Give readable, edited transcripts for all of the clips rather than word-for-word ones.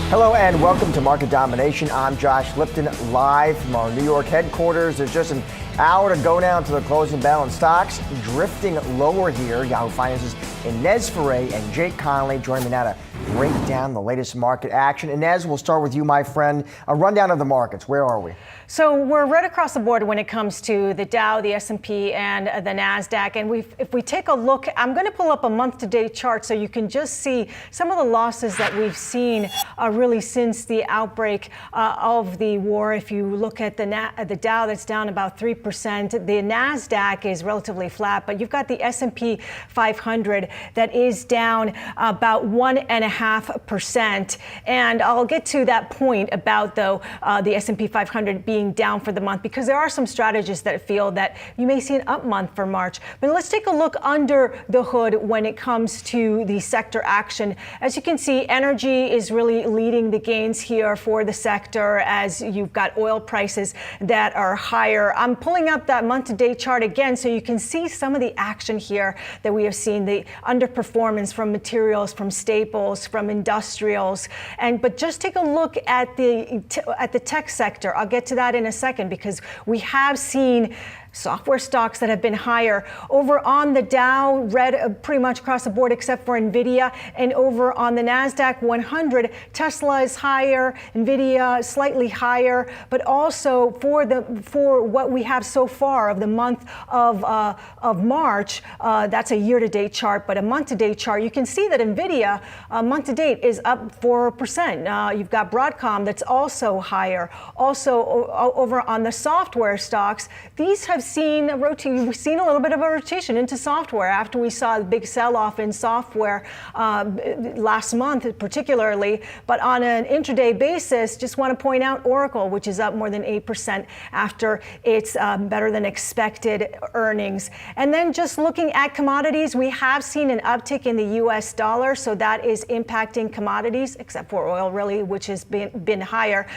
Hello and welcome to Market Domination. I'm Josh Lipton, live from our New York headquarters. There's just an hour to go down to the closing bell, and stocks drifting lower here. Yahoo Finance's Inez Ferre and Jake Connolly join me now to break down the latest market action. Inez, we'll start with you, my friend. A rundown of the markets. Where are we? So we're right across the board when it comes to the Dow, the S&P, and the NASDAQ. And if we take a look, I'm going to pull up a month-to-date chart so you can just see some of the losses that we've seen really since the outbreak of the war. If you look at the Dow, that's down about 3%. The NASDAQ is relatively flat, but you've got the S&P 500 that is down about 1.5%. And I'll get to that point about, though, the S&P 500 being down for the month, because there are some strategists that feel that you may see an up month for March. But let's take a look under the hood when it comes to the sector action. As you can see, energy is really leading the gains here for the sector as you've got oil prices that are higher. I'm pulling up that month-to-date chart again so you can see some of the action here that we have seen, the underperformance from materials, from staples, from industrials. But just take a look at the tech sector. I'll get to that in a second, because we have seen software stocks that have been higher. Over on the Dow, red pretty much across the board except for NVIDIA. And over on the NASDAQ 100, Tesla is higher, NVIDIA slightly higher. But also for what we have so far of the month of March, that's a year-to-date chart, but a month-to-date chart, you can see that NVIDIA month-to-date is up 4%. You've got Broadcom that's also higher. Also over on the software stocks, these have seen we've seen a little bit of a rotation into software after we saw the big sell-off in software last month particularly. But on an intraday basis, just want to point out Oracle, which is up more than 8% after its better than expected earnings. And then just looking at commodities, we have seen an uptick in the US dollar, so that is impacting commodities, except for oil really, which has been higher.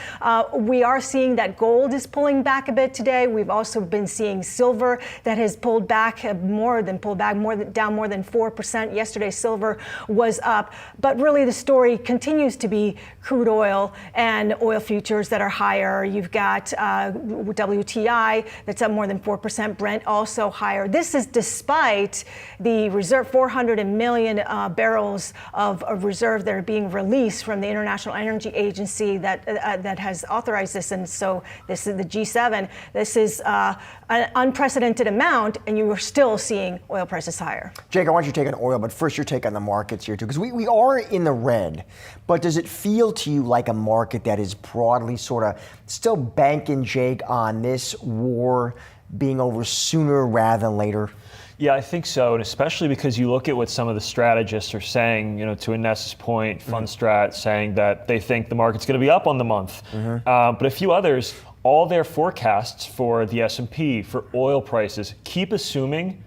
We are seeing that gold is pulling back a bit today. We've also been seeing silver that has pulled back, down more than 4%. Yesterday, silver was up. But really, the story continues to be crude oil and oil futures that are higher. You've got WTI that's up more than 4%. Brent also higher. This is despite the reserve, 400 million barrels of reserve that are being released from the International Energy Agency that has authorized this. And so this is the G7. This is an unprecedented amount, and you are still seeing oil prices higher. Jake, I want you to take on oil, but first your take on the markets here too, because we are in the red, but does it feel to you like a market that is broadly sort of still banking, Jake, on this war being over sooner rather than later? Yeah, I think so, and especially because you look at what some of the strategists are saying, to Inez's point, Fundstrat saying that they think the market's going to be up on the month. But a few others, all their forecasts for the S&P, for oil prices, keep assuming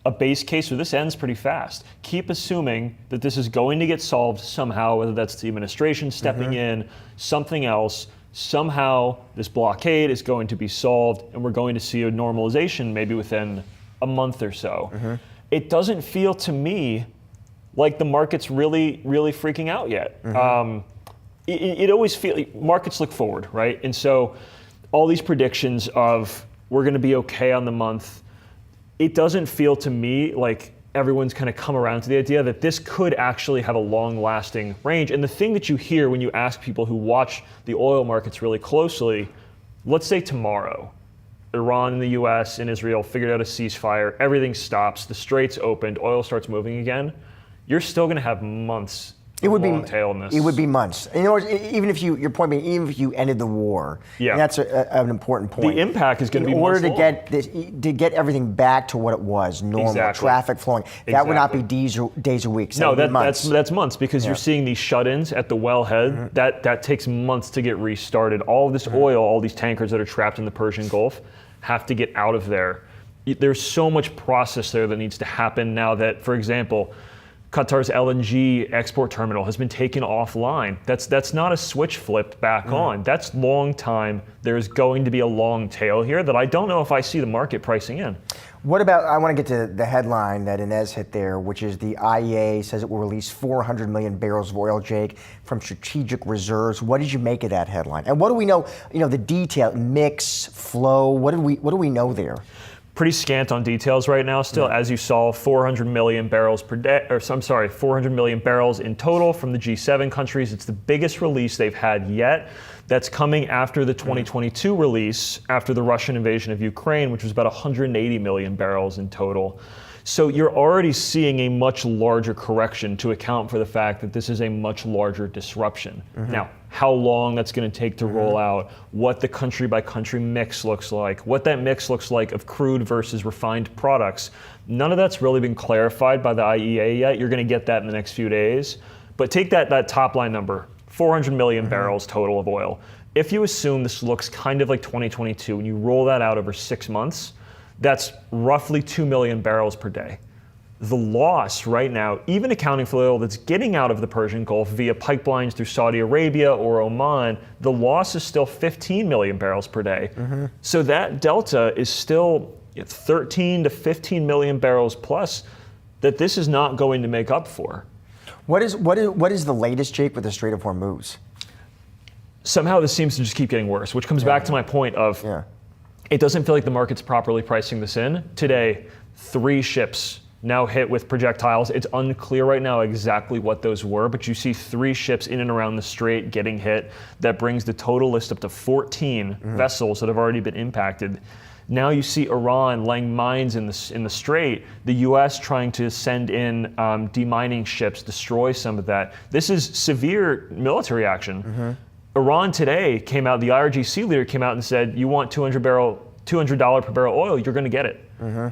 a base case where this ends pretty fast. Keep assuming that this is going to get solved somehow, whether that's the administration stepping in, something else. Somehow this blockade is going to be solved, and we're going to see a normalization maybe within a month or so. It doesn't feel to me like the market's really, really freaking out yet. It always feels, markets look forward, right? And so all these predictions of we're going to be okay on the month, it doesn't feel to me like everyone's kind of come around to the idea that this could actually have a long-lasting range. And the thing that you hear when you ask people who watch the oil markets really closely, let's say tomorrow, Iran and the US and Israel figured out a ceasefire, everything stops, the straits opened, oil starts moving again, you're still going to have months. It would be months. In other words, even if your point being, even if you ended the war, and that's an important point. The impact is going to be in order months to get everything back to what it was, normal traffic flowing. That would not be days or weeks. No, that's months, because you're seeing these shut-ins at the wellhead. That takes months to get restarted. All of this oil, all these tankers that are trapped in the Persian Gulf, have to get out of there. There's so much process there that needs to happen now that, for example, Qatar's LNG export terminal has been taken offline. That's not a switch flipped back on. That's long time. There's going to be a long tail here that I don't know if I see the market pricing in. What about, I want to get to the headline that Inez hit there, which is the IEA says it will release 400 million barrels of oil, Jake, from strategic reserves. What did you make of that headline? And what do we know, the detail, mix, flow, what do we know there? Pretty scant on details right now still. As you saw, 400 million barrels per day, 400 million barrels in total from the G7 countries. It's the biggest release they've had yet. That's coming after the 2022 release, after the Russian invasion of Ukraine, which was about 180 million barrels in total. So you're already seeing a much larger correction to account for the fact that this is a much larger disruption. Now, how long that's going to take to roll out, what the country by country mix looks like, what that mix looks like of crude versus refined products, none of that's really been clarified by the IEA yet. You're going to get that in the next few days. But take that top line number, 400 million barrels total of oil. If you assume this looks kind of like 2022 and you roll that out over 6 months, that's roughly 2 million barrels per day. The loss right now, even accounting for the oil that's getting out of the Persian Gulf via pipelines through Saudi Arabia or Oman, the loss is still 15 million barrels per day. So that delta is still 13 to 15 million barrels plus that this is not going to make up for. What is the latest, Jake, with the Strait of Hormuz? Somehow this seems to just keep getting worse, which comes back to my point of it doesn't feel like the market's properly pricing this in. Today, 3 ships now hit with projectiles. It's unclear right now exactly what those were, but you see 3 ships in and around the strait getting hit. That brings the total list up to 14 vessels that have already been impacted. Now you see Iran laying mines in the strait, the US trying to send in demining ships, destroy some of that. This is severe military action. Iran today came out, the IRGC leader came out and said, you want $200 per barrel oil, you're going to get it.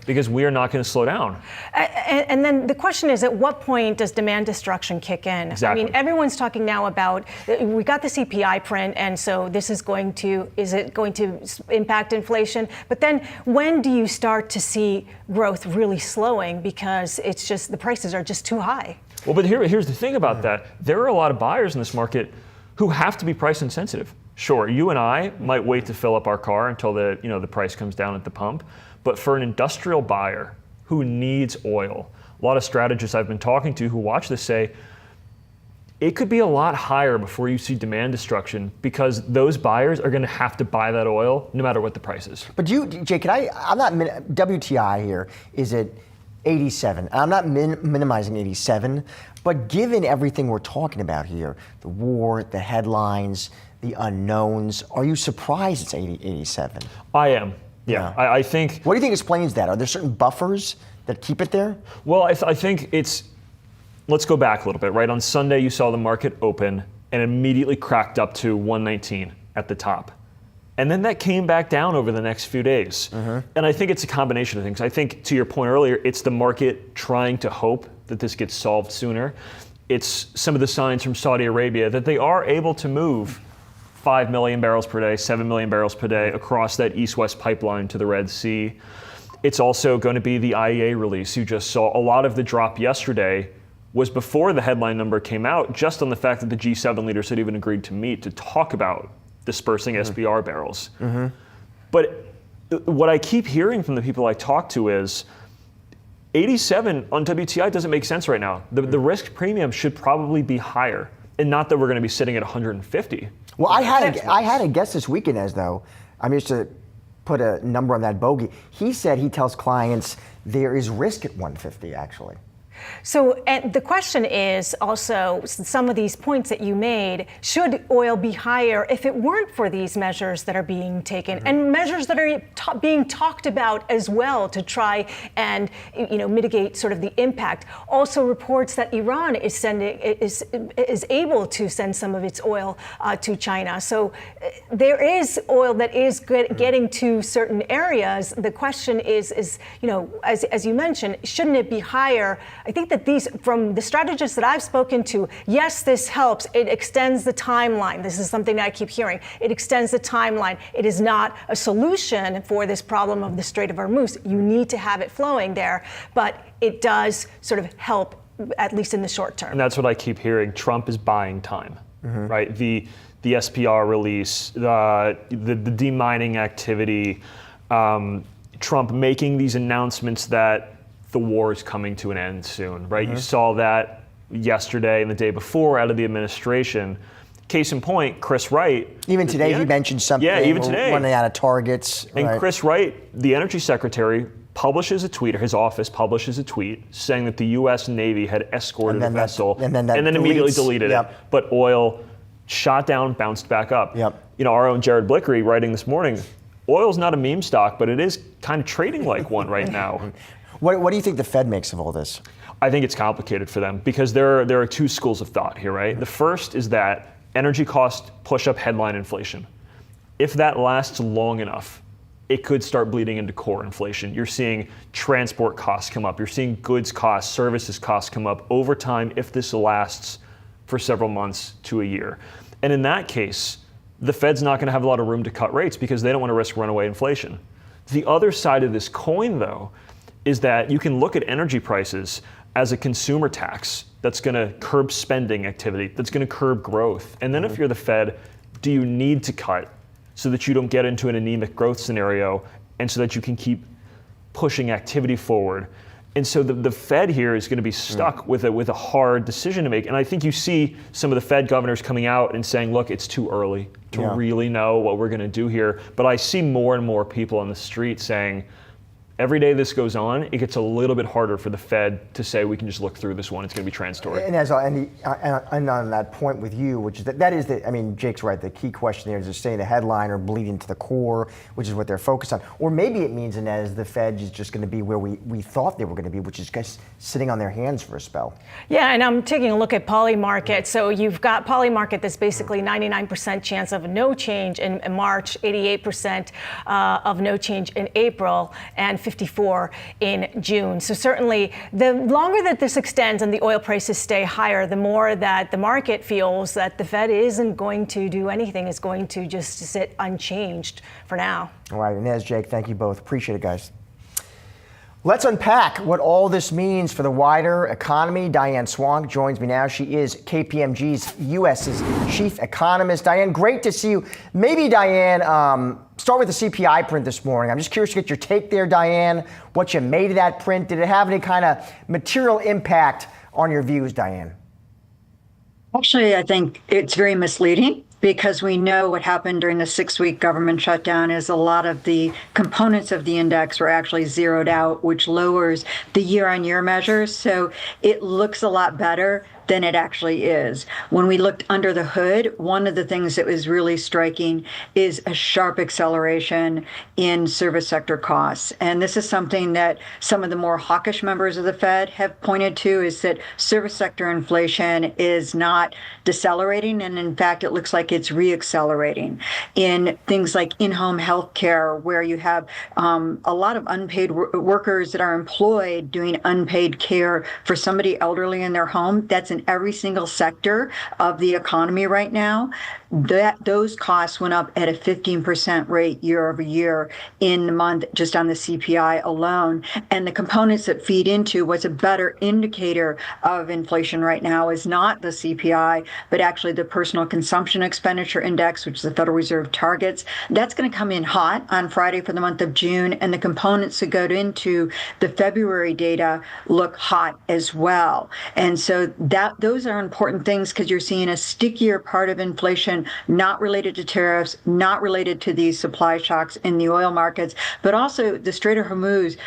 Because we are not going to slow down. And then the question is, at what point does demand destruction kick in? Exactly. I mean, everyone's talking now about, we got the CPI print, and so this is going to, is it going to impact inflation? But then when do you start to see growth really slowing because it's just, the prices are just too high? Well, but here's the thing about that. There are a lot of buyers in this market who have to be price insensitive. Sure, you and I might wait to fill up our car until the price comes down at the pump. But for an industrial buyer who needs oil, a lot of strategists I've been talking to who watch this say, it could be a lot higher before you see demand destruction because those buyers are going to have to buy that oil no matter what the price is. But Jake, I'm not, WTI here is at 87. I'm not minimizing 87, but given everything we're talking about here, the war, the headlines, the unknowns, are you surprised it's 87? I am. Yeah, I think. What do you think explains that? Are there certain buffers that keep it there? Well, I think it's. Let's go back a little bit. Right on Sunday, you saw the market open and immediately cracked up to 119 at the top, and then that came back down over the next few days. And I think it's a combination of things. I think, to your point earlier, it's the market trying to hope that this gets solved sooner. It's some of the signs from Saudi Arabia that they are able to move 5 million barrels per day, 7 million barrels per day across that east-west pipeline to the Red Sea. It's also going to be the IEA release. You just saw a lot of the drop yesterday was before the headline number came out, just on the fact that the G7 leaders had even agreed to meet to talk about dispersing SPR barrels. But what I keep hearing from the people I talk to is 87 on WTI doesn't make sense right now. The risk premium should probably be higher, and not that we're going to be sitting at 150. Well, I had a guest this weekend, as though I'm used to put a number on that bogey. He said he tells clients there is risk at 150, actually. So, and the question is also, some of these points that you made, should oil be higher if it weren't for these measures that are being taken and measures that are being talked about as well to try and mitigate sort of the impact? Also reports that Iran is able to send some of its oil to China. So there is oil that is getting to certain areas. The question is as you mentioned, shouldn't it be higher? I think that these, from the strategists that I've spoken to, yes, this helps. It extends the timeline. This is something that I keep hearing. It extends the timeline. It is not a solution for this problem of the Strait of Hormuz. You need to have it flowing there, but it does sort of help at least in the short term. And that's what I keep hearing. Trump is buying time, right? The SPR release, the demining activity, Trump making these announcements that the war is coming to an end soon, right? You saw that yesterday and the day before out of the administration. Case in point, Chris Wright. Even today, he mentioned something. Yeah, even today. Running out of targets. And right. Chris Wright, the energy secretary, publishes a tweet, or his office publishes a tweet, saying that the U.S. Navy had escorted a vessel and then immediately deleted it. But oil shot down, bounced back up. You know, our own Jared Blickery writing this morning, oil's not a meme stock, but it is kind of trading like one right now. What do you think the Fed makes of all this? I think it's complicated for them because there are two schools of thought here, right? The first is that energy costs push up headline inflation. If that lasts long enough, it could start bleeding into core inflation. You're seeing transport costs come up. You're seeing goods costs, services costs come up over time if this lasts for several months to a year. And in that case, the Fed's not going to have a lot of room to cut rates because they don't want to risk runaway inflation. The other side of this coin, though, is that you can look at energy prices as a consumer tax that's going to curb spending activity, that's going to curb growth. And then if you're the Fed, do you need to cut so that you don't get into an anemic growth scenario and so that you can keep pushing activity forward? And so the Fed here is going to be stuck with a hard decision to make. And I think you see some of the Fed governors coming out and saying, look, it's too early to really know what we're going to do here. But I see more and more people on the street saying, every day this goes on, it gets a little bit harder for the Fed to say we can just look through this one. It's going to be transitory. And on that point with you, which is that is I mean, Jake's right. The key question there is to stay the headline or bleed into the core, which is what they're focused on. Or maybe it means, Inez, the Fed is just going to be where we thought they were going to be, which is just sitting on their hands for a spell. Yeah, and I'm taking a look at Polymarket. So you've got Polymarket that's basically 99% chance of no change in March, 88% of no change in April, and 54 in June. So certainly the longer that this extends and the oil prices stay higher, the more that the market feels that the Fed isn't going to do anything, is going to just sit unchanged for now. All right, Inez, Jake, thank you both. Appreciate it, guys. Let's unpack what all this means for the wider economy. Diane Swonk joins me now. She is KPMG's U.S.'s chief economist. Diane, great to see you. Maybe, Diane, start with the CPI print this morning. I'm just curious to get your take there, Diane, what you made of that print. Did it have any kind of material impact on your views, Diane? Actually, I think it's very misleading, because we know what happened during the 6-week government shutdown is a lot of the components of the index were actually zeroed out, which lowers the year-on-year measures. So it looks a lot better than it actually is. When we looked under the hood, one of the things that was really striking is a sharp acceleration in service sector costs. And this is something that some of the more hawkish members of the Fed have pointed to, is that service sector inflation is not decelerating, and in fact, it looks like it's reaccelerating in things like in-home health care, where you have a lot of unpaid workers that are employed doing unpaid care for somebody elderly in their home. That's in every single sector of the economy right now. Those costs went up at a 15% rate year over year in the month, just on the CPI alone. And the components that feed into what's a better indicator of inflation right now is not the CPI, but actually the personal consumption expenditure index, which the Federal Reserve targets. That's going to come in hot on Friday for the month of June, and the components that go into the February data look hot as well. And so those are important things, because you're seeing a stickier part of inflation, not related to tariffs, not related to these supply shocks in the oil markets, but also the Strait of Hormuz.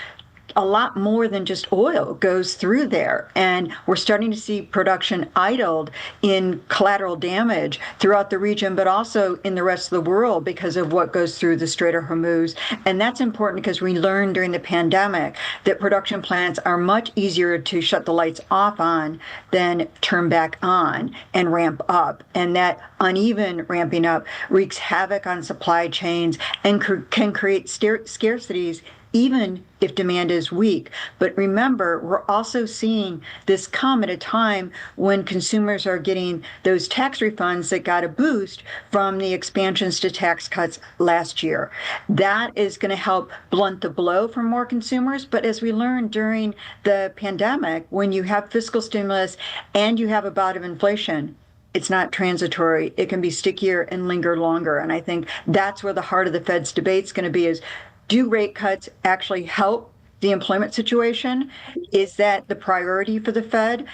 A lot more than just oil goes through there. And we're starting to see production idled in collateral damage throughout the region, but also in the rest of the world because of what goes through the Strait of Hormuz. And that's important because we learned during the pandemic that production plants are much easier to shut the lights off on than turn back on and ramp up. And that uneven ramping up wreaks havoc on supply chains and can create scarcities even if demand is weak. But remember, we're also seeing this come at a time when consumers are getting those tax refunds that got a boost from the expansions to tax cuts last year. That is going to help blunt the blow for more consumers. But as we learned during the pandemic, when you have fiscal stimulus and you have a bout of inflation, it's not transitory. It can be stickier and linger longer. And I think that's where the heart of the Fed's debate is going to be is, do rate cuts actually help the employment situation? Is that the priority for the Fed?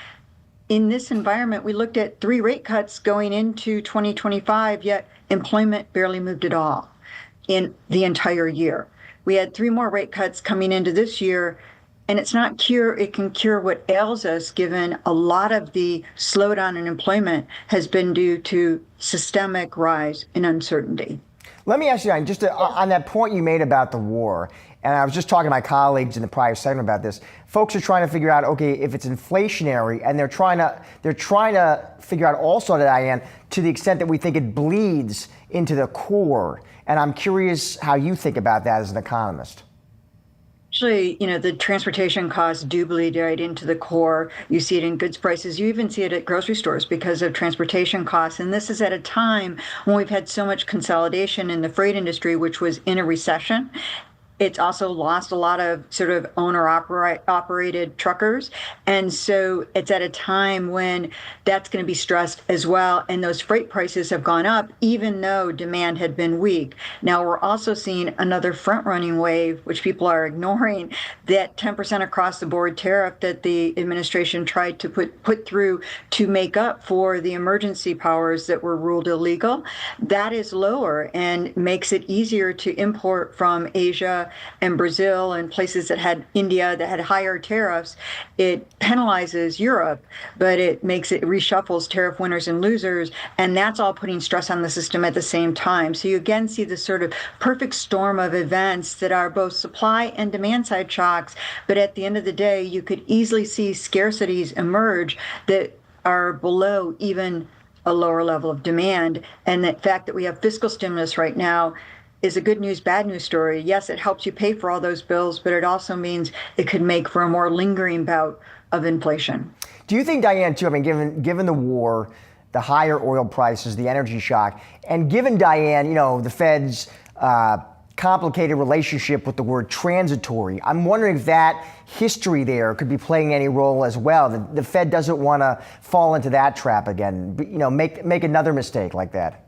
In this environment, we looked at 3 rate cuts going into 2025, yet employment barely moved at all in the entire year. We had 3 more rate cuts coming into this year, and it's not it can cure what ails us, given a lot of the slowdown in employment has been due to systemic rise in uncertainty. Let me ask you, just on that point you made about the war, and I was just talking to my colleagues in the prior segment about this. Folks are trying to figure out, okay, if it's inflationary, and they're trying to figure out also, Diane, to the extent that we think it bleeds into the core. And I'm curious how you think about that as an economist. Actually, the transportation costs do bleed right into the core. You see it in goods prices. You even see it at grocery stores because of transportation costs. And this is at a time when we've had so much consolidation in the freight industry, which was in a recession. It's also lost a lot of sort of owner-operated truckers. And so it's at a time when that's going to be stressed as well. And those freight prices have gone up, even though demand had been weak. Now, we're also seeing another front-running wave, which people are ignoring, that 10% across-the-board tariff that the administration tried to put through to make up for the emergency powers that were ruled illegal. That is lower and makes it easier to import from Asia and Brazil and places that had India that had higher tariffs. It penalizes Europe, but it reshuffles tariff winners and losers, and that's all putting stress on the system at the same time. So you again see this sort of perfect storm of events that are both supply and demand side shocks, but at the end of the day, you could easily see scarcities emerge that are below even a lower level of demand. And the fact that we have fiscal stimulus right now is a good news, bad news story. Yes, it helps you pay for all those bills, but it also means it could make for a more lingering bout of inflation. Do you think, Diane, too, given the war, the higher oil prices, the energy shock, and given, Diane, the Fed's complicated relationship with the word transitory, I'm wondering if that history there could be playing any role as well. The Fed doesn't want to fall into that trap again, make another mistake like that.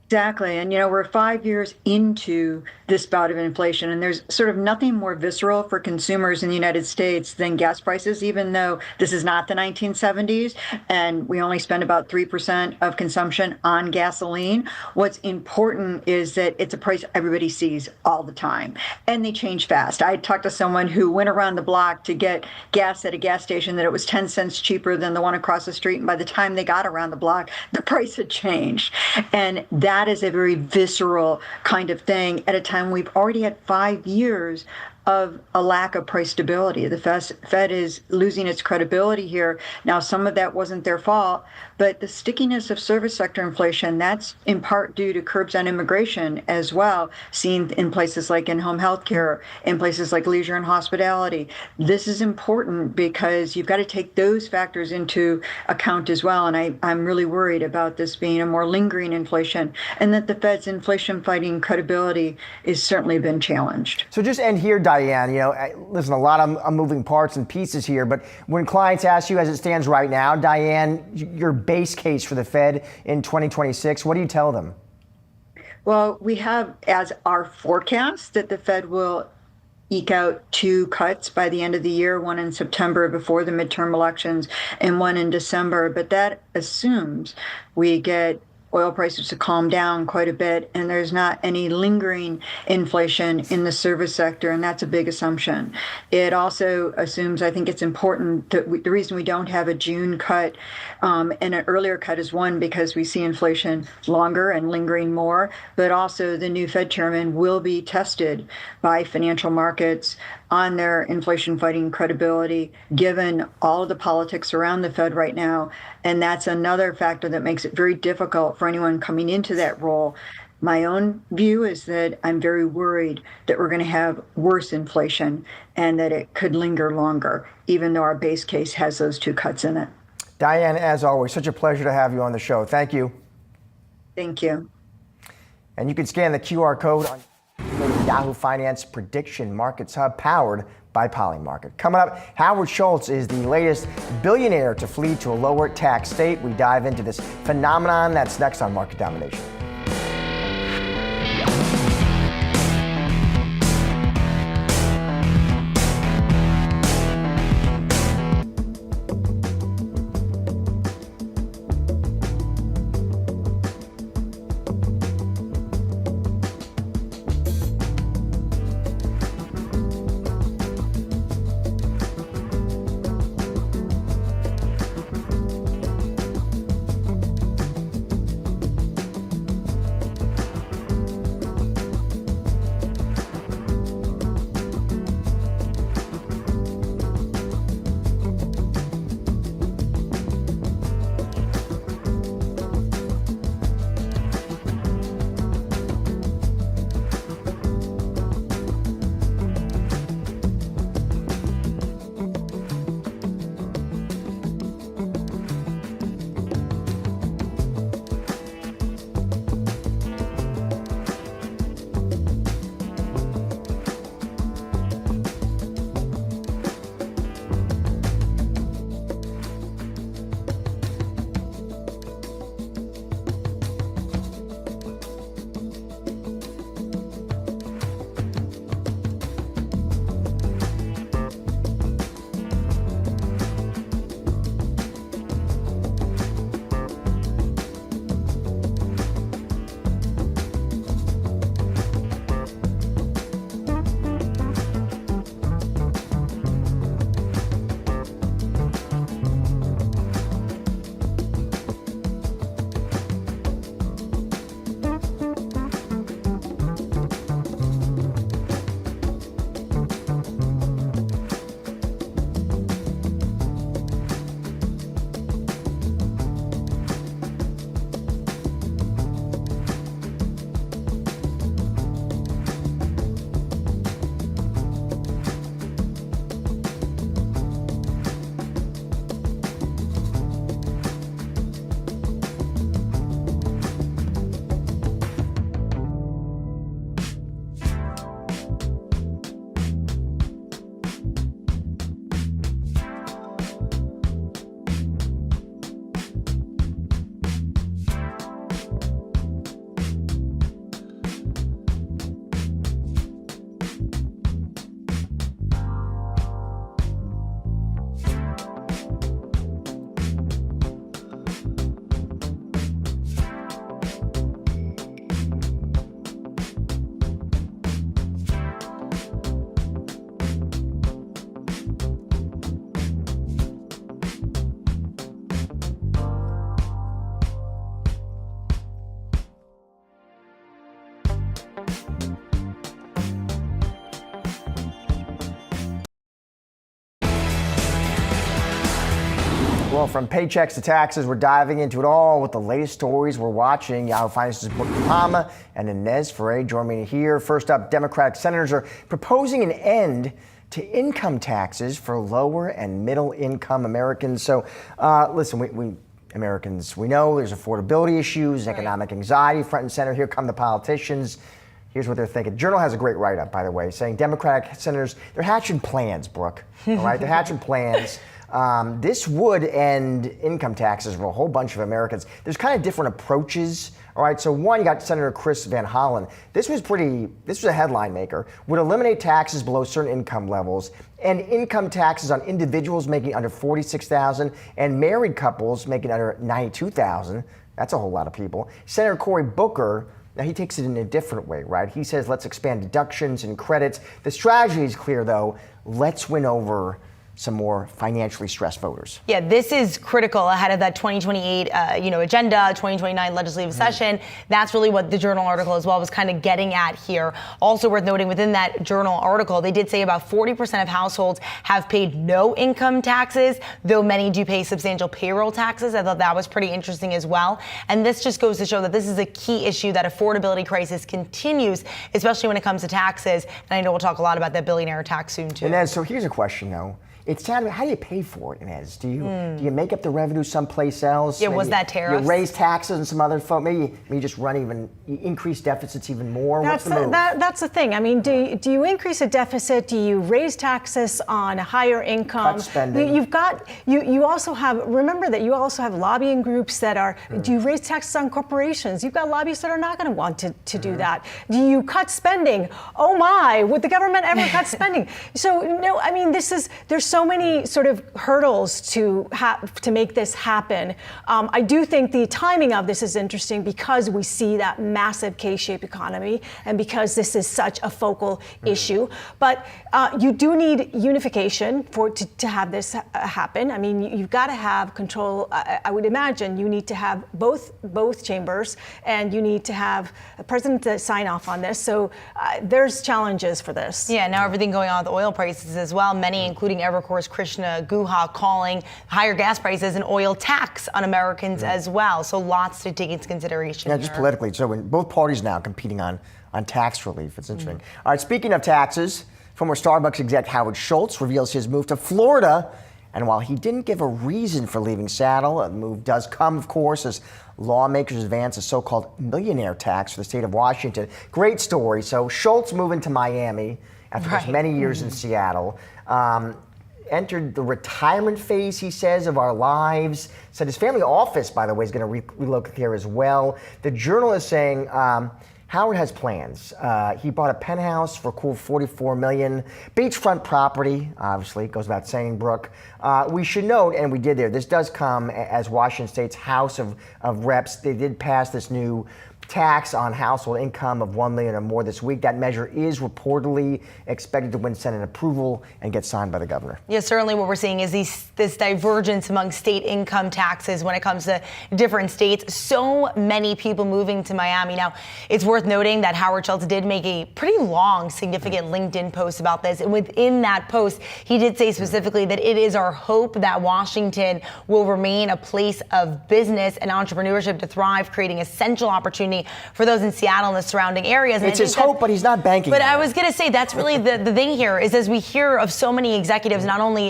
Exactly. And, we're 5 years into this bout of inflation, and there's sort of nothing more visceral for consumers in the United States than gas prices, even though this is not the 1970s and we only spend about 3% of consumption on gasoline. What's important is that it's a price everybody sees all the time, and they change fast. I talked to someone who went around the block to get gas at a gas station that it was 10 cents cheaper than the one across the street, and by the time they got around the block, the price had changed. And that is a very visceral kind of thing at a time we've already had 5 years of a lack of price stability. The Fed is losing its credibility here. Now, some of that wasn't their fault, but the stickiness of service sector inflation, that's in part due to curbs on immigration as well, seen in places like in-home healthcare, in places like leisure and hospitality. This is important because you've got to take those factors into account as well. And I'm really worried about this being a more lingering inflation, and that the Fed's inflation fighting credibility is certainly been challenged. So just end here, Diane, listen, a lot of moving parts and pieces here, but when clients ask you as it stands right now, Diane, your base case for the Fed in 2026, what do you tell them? Well, we have as our forecast that the Fed will eke out 2 cuts by the end of the year, one in September before the midterm elections and one in December. But that assumes we get oil prices to calm down quite a bit, and there's not any lingering inflation in the service sector, and that's a big assumption. It also assumes, I think it's important, that the reason we don't have a June cut and an earlier cut is, one, because we see inflation longer and lingering more, but also the new Fed chairman will be tested by financial markets on their inflation fighting credibility, given all of the politics around the Fed right now. And that's another factor that makes it very difficult for anyone coming into that role. My own view is that I'm very worried that we're going to have worse inflation and that it could linger longer, even though our base case has those two cuts in it. Diane, as always, such a pleasure to have you on the show. Thank you. Thank you. And you can scan the QR code on Yahoo Finance Prediction Markets Hub, powered by Polymarket. Coming up, Howard Schultz is the latest billionaire to flee to a lower tax state. We dive into this phenomenon. That's next on Market Domination. Well, from paychecks to taxes, we're diving into it all with the latest stories we're watching. Yahoo Finance's Brooke Palma and Inez Ferre join me here. First up, Democratic senators are proposing an end to income taxes for lower and middle income Americans. So listen, we Americans, we know there's affordability issues, economic anxiety front and center. Here come the politicians. Here's what they're thinking. The Journal has a great write-up, by the way, saying Democratic senators, they're hatching plans, Brooke. All right, they're hatching plans. This would end income taxes for a whole bunch of Americans. There's kind of different approaches. All right, so one, you got Senator Chris Van Hollen. This was a headline maker. Would eliminate taxes below certain income levels and income taxes on individuals making under $46,000 and married couples making under $92,000. That's a whole lot of people. Senator Cory Booker, now he takes it in a different way, right? He says, let's expand deductions and credits. The strategy is clear, though. Let's win over some more financially stressed voters. Yeah, this is critical ahead of that 2028, agenda, 2029 legislative session. That's really what the Journal article as well was kind of getting at here. Also worth noting, within that Journal article, they did say about 40% of households have paid no income taxes, though many do pay substantial payroll taxes. I thought that was pretty interesting as well. And this just goes to show that this is a key issue, that affordability crisis continues, especially when it comes to taxes. And I know we'll talk a lot about that billionaire tax soon too. Inez, so here's a question though. It's sad. How do you pay for it, Inez? Do you make up the revenue someplace else? Yeah, maybe was that tariffs? You raise taxes and some other folk. Maybe just you increase deficits even more. That's What's the move? That's the thing. I mean, do you increase a deficit? Do you raise taxes on higher income? Cut spending. You also have, remember that you also have lobbying groups that are, do you raise taxes on corporations? You've got lobbyists that are not going to want to do that. Do you cut spending? Oh my, would the government ever cut spending? So no, I mean, there's so many sort of hurdles to make this happen. I do think the timing of this is interesting because we see that massive K-shaped economy and because this is such a focal issue. But you do need unification to have this happen. I mean, you've got to have control. I would imagine you need to have both chambers, and you need to have the president to sign off on this. So there's challenges for this. Yeah, now everything going on with oil prices as well. Many, including Evercore's Krishna Guha, calling higher gas prices an oil tax on Americans as well. So lots to take into consideration. Yeah, just politically. So when both parties now competing on tax relief, it's interesting. All right, speaking of taxes, former Starbucks exec Howard Schultz reveals his move to Florida. And while he didn't give a reason for leaving Seattle, the move does come, of course, as lawmakers advance a so-called millionaire tax for the state of Washington. Great story. So Schultz moving to Miami after many years in Seattle. Entered the retirement phase, he says, of our lives. Said his family office, by the way, is going to relocate here as well. The Journal is saying Howard has plans. He bought a penthouse for a cool $44 million. Beachfront property, obviously, goes without saying, Brooke. We should note, and we did there, this does come as Washington State's House of Reps. They did pass this new tax on household income of $1 million or more this week. That measure is reportedly expected to win Senate approval and get signed by the governor. Yeah, certainly what we're seeing is this divergence among state income taxes when it comes to different states. So many people moving to Miami. Now, it's worth noting that Howard Schultz did make a pretty long, significant LinkedIn post about this. And within that post, he did say specifically that it is our hope that Washington will remain a place of business and entrepreneurship to thrive, creating essential opportunity for those in Seattle and the surrounding areas. And it's his hope, but he's not banking on it. But I was going to say, that's really the thing here, is as we hear of so many executives, not only,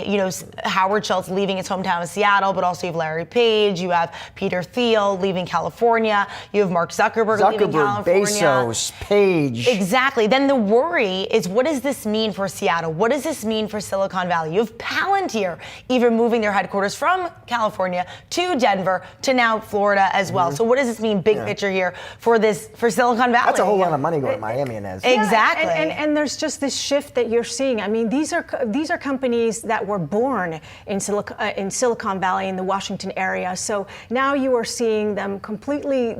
Howard Schultz leaving his hometown of Seattle, but also you have Larry Page, you have Peter Thiel leaving California, you have Mark Zuckerberg leaving California. Bezos, Page. Exactly. Then the worry is, what does this mean for Seattle? What does this mean for Silicon Valley? You have Palantir even moving their headquarters from California to Denver to now Florida as well. So what does this mean, big picture here, for Silicon Valley? That's a whole lot of money going to Miami, Inez. Exactly. And there's just this shift that you're seeing. I mean, these are companies that were born in Silicon Valley, in the Washington area. So now you are seeing them completely,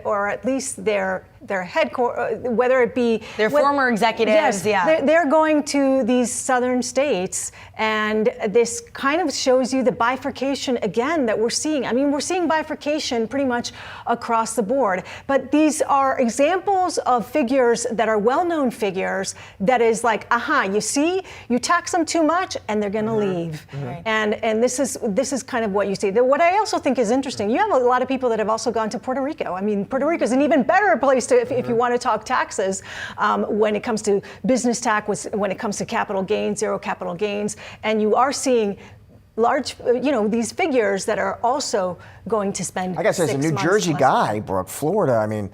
or at least their headquarters, whether it be their former executives. Yes, they're going to these southern states, and this kind of shows you the bifurcation again that we're seeing. I mean, we're seeing bifurcation pretty much across the board, but these are examples of figures that are well-known figures that is like, you see, you tax them too much and they're going to leave. And this is kind of what you see. What I also think is interesting, you have a lot of people that have also gone to Puerto Rico. I mean, Puerto Rico is an even better place to, if you want to talk taxes, when it comes to business tax, when it comes to capital gains, zero capital gains, and you are seeing large, these figures that are also going to spend. I guess as a New Jersey guy, Brooke, Florida, I mean,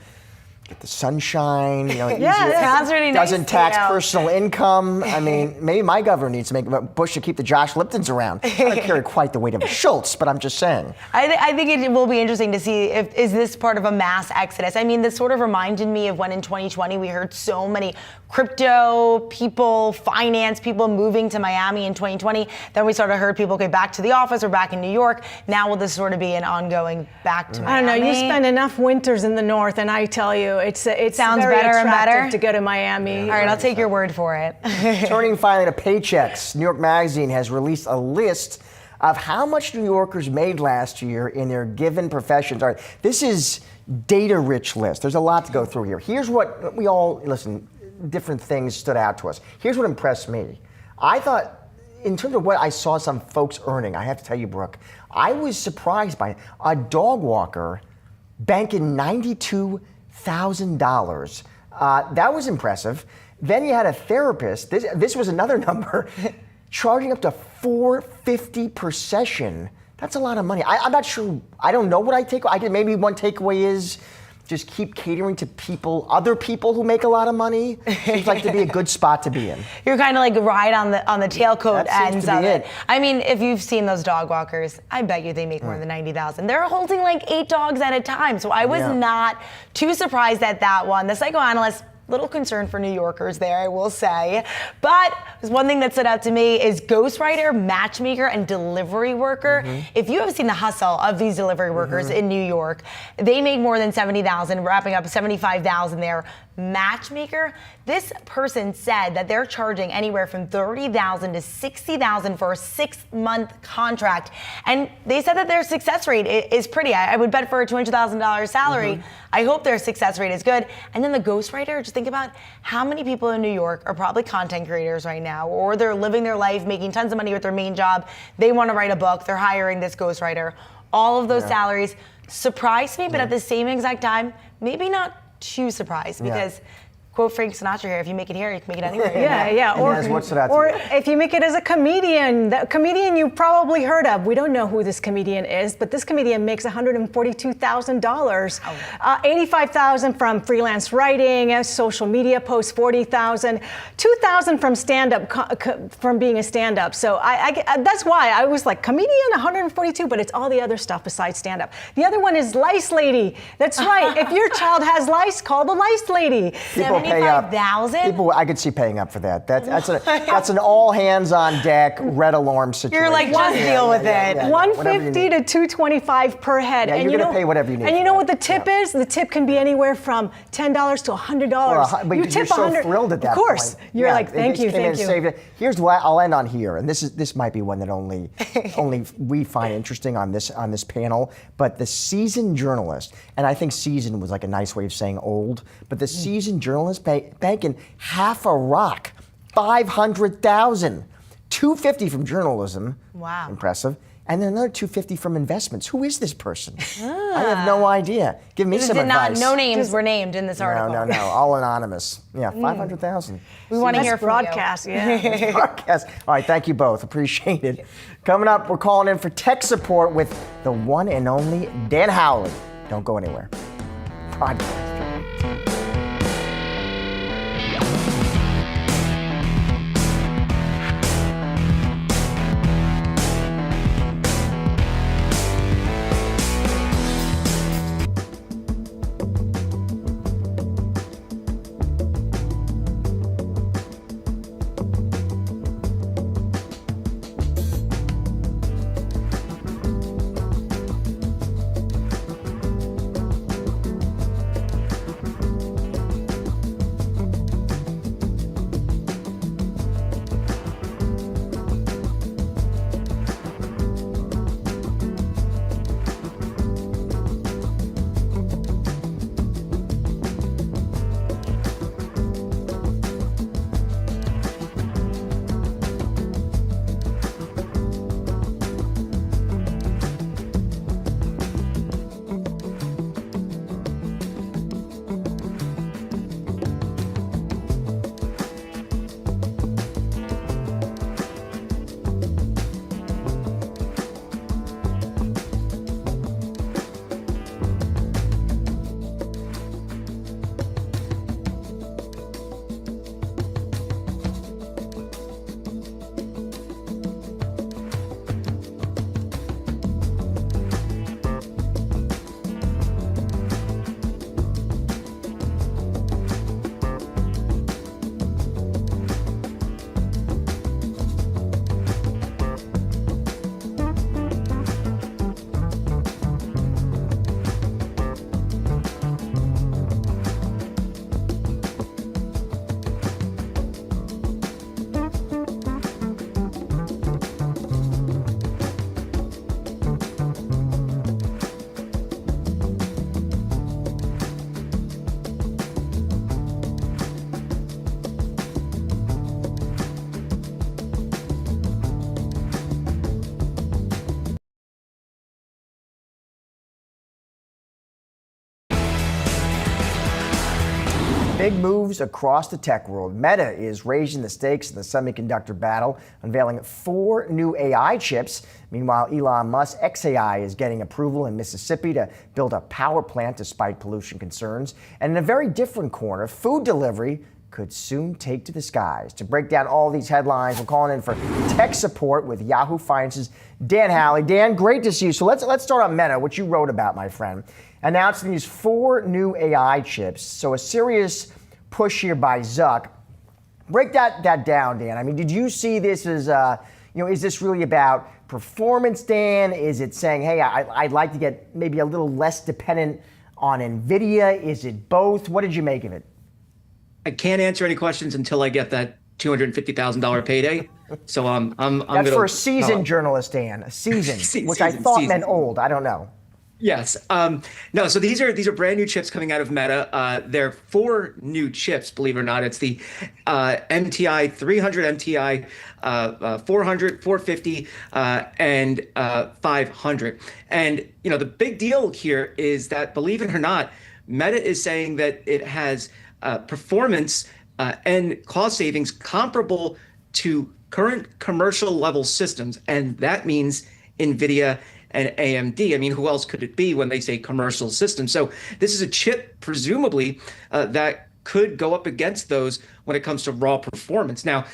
get the sunshine, doesn't tax personal income. I mean, maybe my governor needs to make Bush to keep the Josh Liptons around. I don't carry quite the weight of a Schultz, but I'm just saying. I think it will be interesting to see is this part of a mass exodus. I mean, this sort of reminded me of when in 2020 we heard so many crypto people, finance people moving to Miami in 2020. Then we sort of heard people get back to the office or back in New York. Now will this sort of be an ongoing back to Miami? I don't know. You spend enough winters in the north, and I tell you, do. It Sounds very better and attractive better to go to Miami. All right, I'll take your word for it. Turning finally to paychecks, New York Magazine has released a list of how much New Yorkers made last year in their given professions. All right, this is data-rich list. There's a lot to go through here. Here's what we all, listen, different things stood out to us. Here's what impressed me. I thought, in terms of what I saw some folks earning, I have to tell you, Brooke, I was surprised by a dog walker banking $92,000. That was impressive. Then you had a therapist. This was another number, charging up to $450 per session. That's a lot of money. I'm not sure. I don't know what I take. Maybe one takeaway is just keep catering to other people who make a lot of money. Seems like to be a good spot to be in. You're kind of like ride on the tailcoat That seems ends to be of it. it. I mean, if you've seen those dog walkers, I bet you they make more than $90,000. They're holding like 8 dogs at a time. So I was not too surprised at that one. The psychoanalyst, little concern for New Yorkers there, I will say. But one thing that stood out to me is ghostwriter, matchmaker, and delivery worker. If you have seen the hustle of these delivery workers in New York, they make more than $70,000, wrapping up $75,000 there. Matchmaker, this person said that they're charging anywhere from $30,000 to $60,000 for a 6-month contract. And they said that their success rate is pretty. I would bet for a $200,000 salary, I hope their success rate is good. And then the ghostwriter, just think about how many people in New York are probably content creators right now, or they're living their life, making tons of money with their main job. They want to write a book. They're hiring this ghostwriter. All of those salaries surprised me, but at the same exact time, maybe not too surprised because, quote Frank Sinatra here, if you make it here, you can make it anywhere. Yeah. Or if you make it as a comedian, the comedian you probably heard of. We don't know who this comedian is, but this comedian makes $142,000. $85,000 from freelance writing, social media posts, $40,000, $2,000 from stand-up, from being a stand-up. So that's why I was like, comedian, $142, but it's all the other stuff besides stand-up. The other one is lice lady. That's right. If your child has lice, call the lice lady. $75,000? People, I could see paying up for that. That's an all hands on deck, red alarm situation. You're like, just deal with it. $150 to $225 per head. Yeah, and you're going to pay whatever you need. And you know what the tip is? The tip can be anywhere from $10 to $100. But you you're tip so $100. thrilled at that point. Of course. point. You're like, thank you. Here's what I'll end on here, and this might be one that only we find interesting on this panel. But the seasoned journalist, and I think seasoned was like a nice way of saying old, but the seasoned journalist banking half a rock, $500,000, $250 from journalism. Wow. Impressive. And then another $250 from investments. Who is this person? I have no idea. Give me some advice. No names were named in this article. No. All anonymous. Yeah, $500,000. We want to hear from broadcast. Yeah. Broadcast. All right, thank you both. Appreciate it. Coming up, we're calling in for tech support with the one and only Dan Howley. Don't go anywhere. Podcast. Big moves across the tech world. Meta is raising the stakes in the semiconductor battle, unveiling 4 new AI chips. Meanwhile, Elon Musk's xAI is getting approval in Mississippi to build a power plant despite pollution concerns. And in a very different corner, food delivery could soon take to the skies. To break down all these headlines, we're calling in for tech support with Yahoo Finance's Dan Howley. Dan, great to see you. So let's start on Meta, which you wrote about, my friend. Announcing these 4 new AI chips. So a serious push here by Zuck. Break that down, Dan. I mean, did you see this as, is this really about performance, Dan? Is it saying, hey, I'd like to get maybe a little less dependent on NVIDIA? Is it both? What did you make of it? I can't answer any questions until I get that $250,000 payday. So That's for a seasoned journalist, Dan. A seasoned, which I thought meant old. I don't know. Yes. No. So these are brand new chips coming out of Meta. They're 4 new chips, believe it or not. It's the MTI 300, MTI 400, 450, and 500. And the big deal here is that, believe it or not, Meta is saying that it has performance and cost savings comparable to current commercial level systems, and that means NVIDIA and AMD. I mean, who else could it be when they say commercial systems? So this is a chip, presumably, that could go up against those when it comes to raw performance. Now,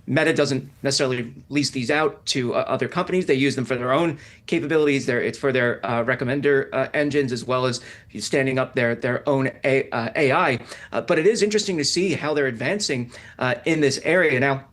Meta doesn't necessarily lease these out to other companies. They use them for their own capabilities. It's for their recommender engines, as well as standing up their own AI. But it is interesting to see how they're advancing in this area. Now,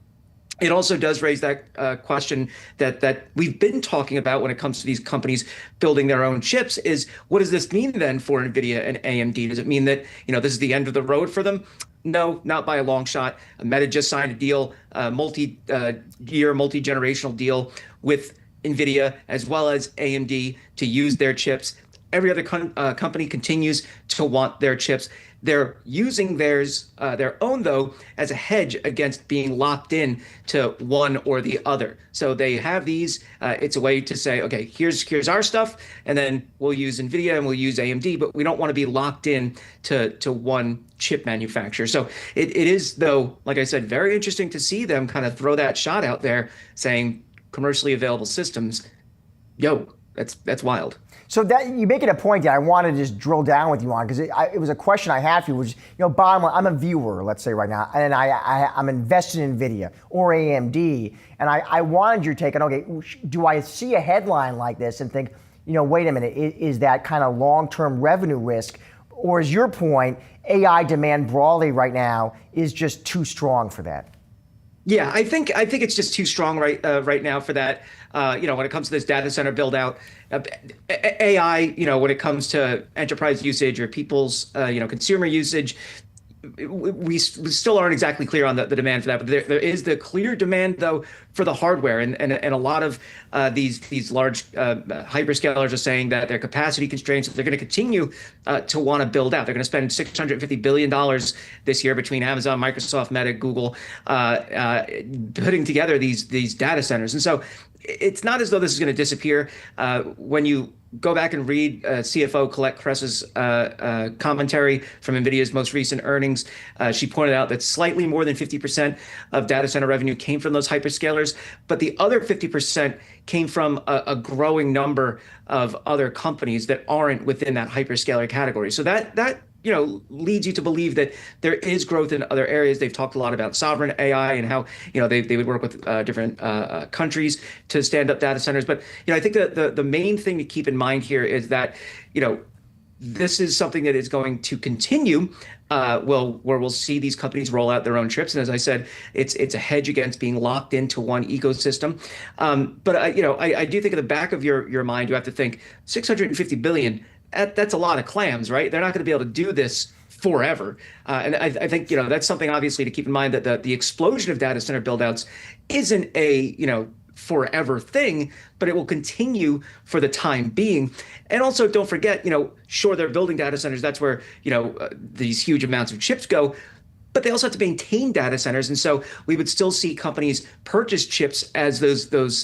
it also does raise that question that we've been talking about when it comes to these companies building their own chips is, what does this mean then for NVIDIA and AMD? Does it mean that, this is the end of the road for them? No, not by a long shot. Meta just signed a deal, multi-year, multi-generational deal with NVIDIA as well as AMD to use their chips. Every other company continues to want their chips. They're using their own, though, as a hedge against being locked in to one or the other. So they have these. It's a way to say, okay, here's our stuff, and then we'll use NVIDIA and we'll use AMD, but we don't want to be locked in to one chip manufacturer. So it is, though, like I said, very interesting to see them kind of throw that shot out there saying commercially available systems. Yo, that's wild. So that you make it a point that I want to just drill down with you on, because it was a question I had for you, which, bottom line, I'm a viewer, let's say right now, and I'm invested in NVIDIA or AMD, and I wanted your take on, okay, do I see a headline like this and think, wait a minute, is that kind of long-term revenue risk, or is your point, AI demand broadly right now is just too strong for that? Yeah, I think it's just too strong right now for that. When it comes to this data center build out, AI, when it comes to enterprise usage or people's, consumer usage, we still aren't exactly clear on the demand for that. But there is the clear demand, though, for the hardware, and a lot of these large hyperscalers are saying that their capacity constraints, they're going to continue to want to build out. They're going to spend $650 billion this year between Amazon, Microsoft, Meta, Google, putting together these data centers. And so it's not as though this is going to disappear. When you go back and read CFO Colette Kress's commentary from NVIDIA's most recent earnings, she pointed out that slightly more than 50% of data center revenue came from those hyperscalers, but the other 50% came from a growing number of other companies that aren't within that hyperscaler category. So that leads you to believe that there is growth in other areas. They've talked a lot about sovereign AI and how, they would work with different countries to stand up data centers. But, I think that the main thing to keep in mind here is that, this is something that is going to continue, where we'll see these companies roll out their own chips. And as I said, it's a hedge against being locked into one ecosystem. But I do think at the back of your mind, you have to think $650 billion. That's a lot of clams, right? They're not going to be able to do this forever. And I think, that's something obviously to keep in mind, that the explosion of data center buildouts isn't a, forever thing, but it will continue for the time being. And also don't forget, sure, they're building data centers. That's where, these huge amounts of chips go. But they also have to maintain data centers, and so we would still see companies purchase chips as those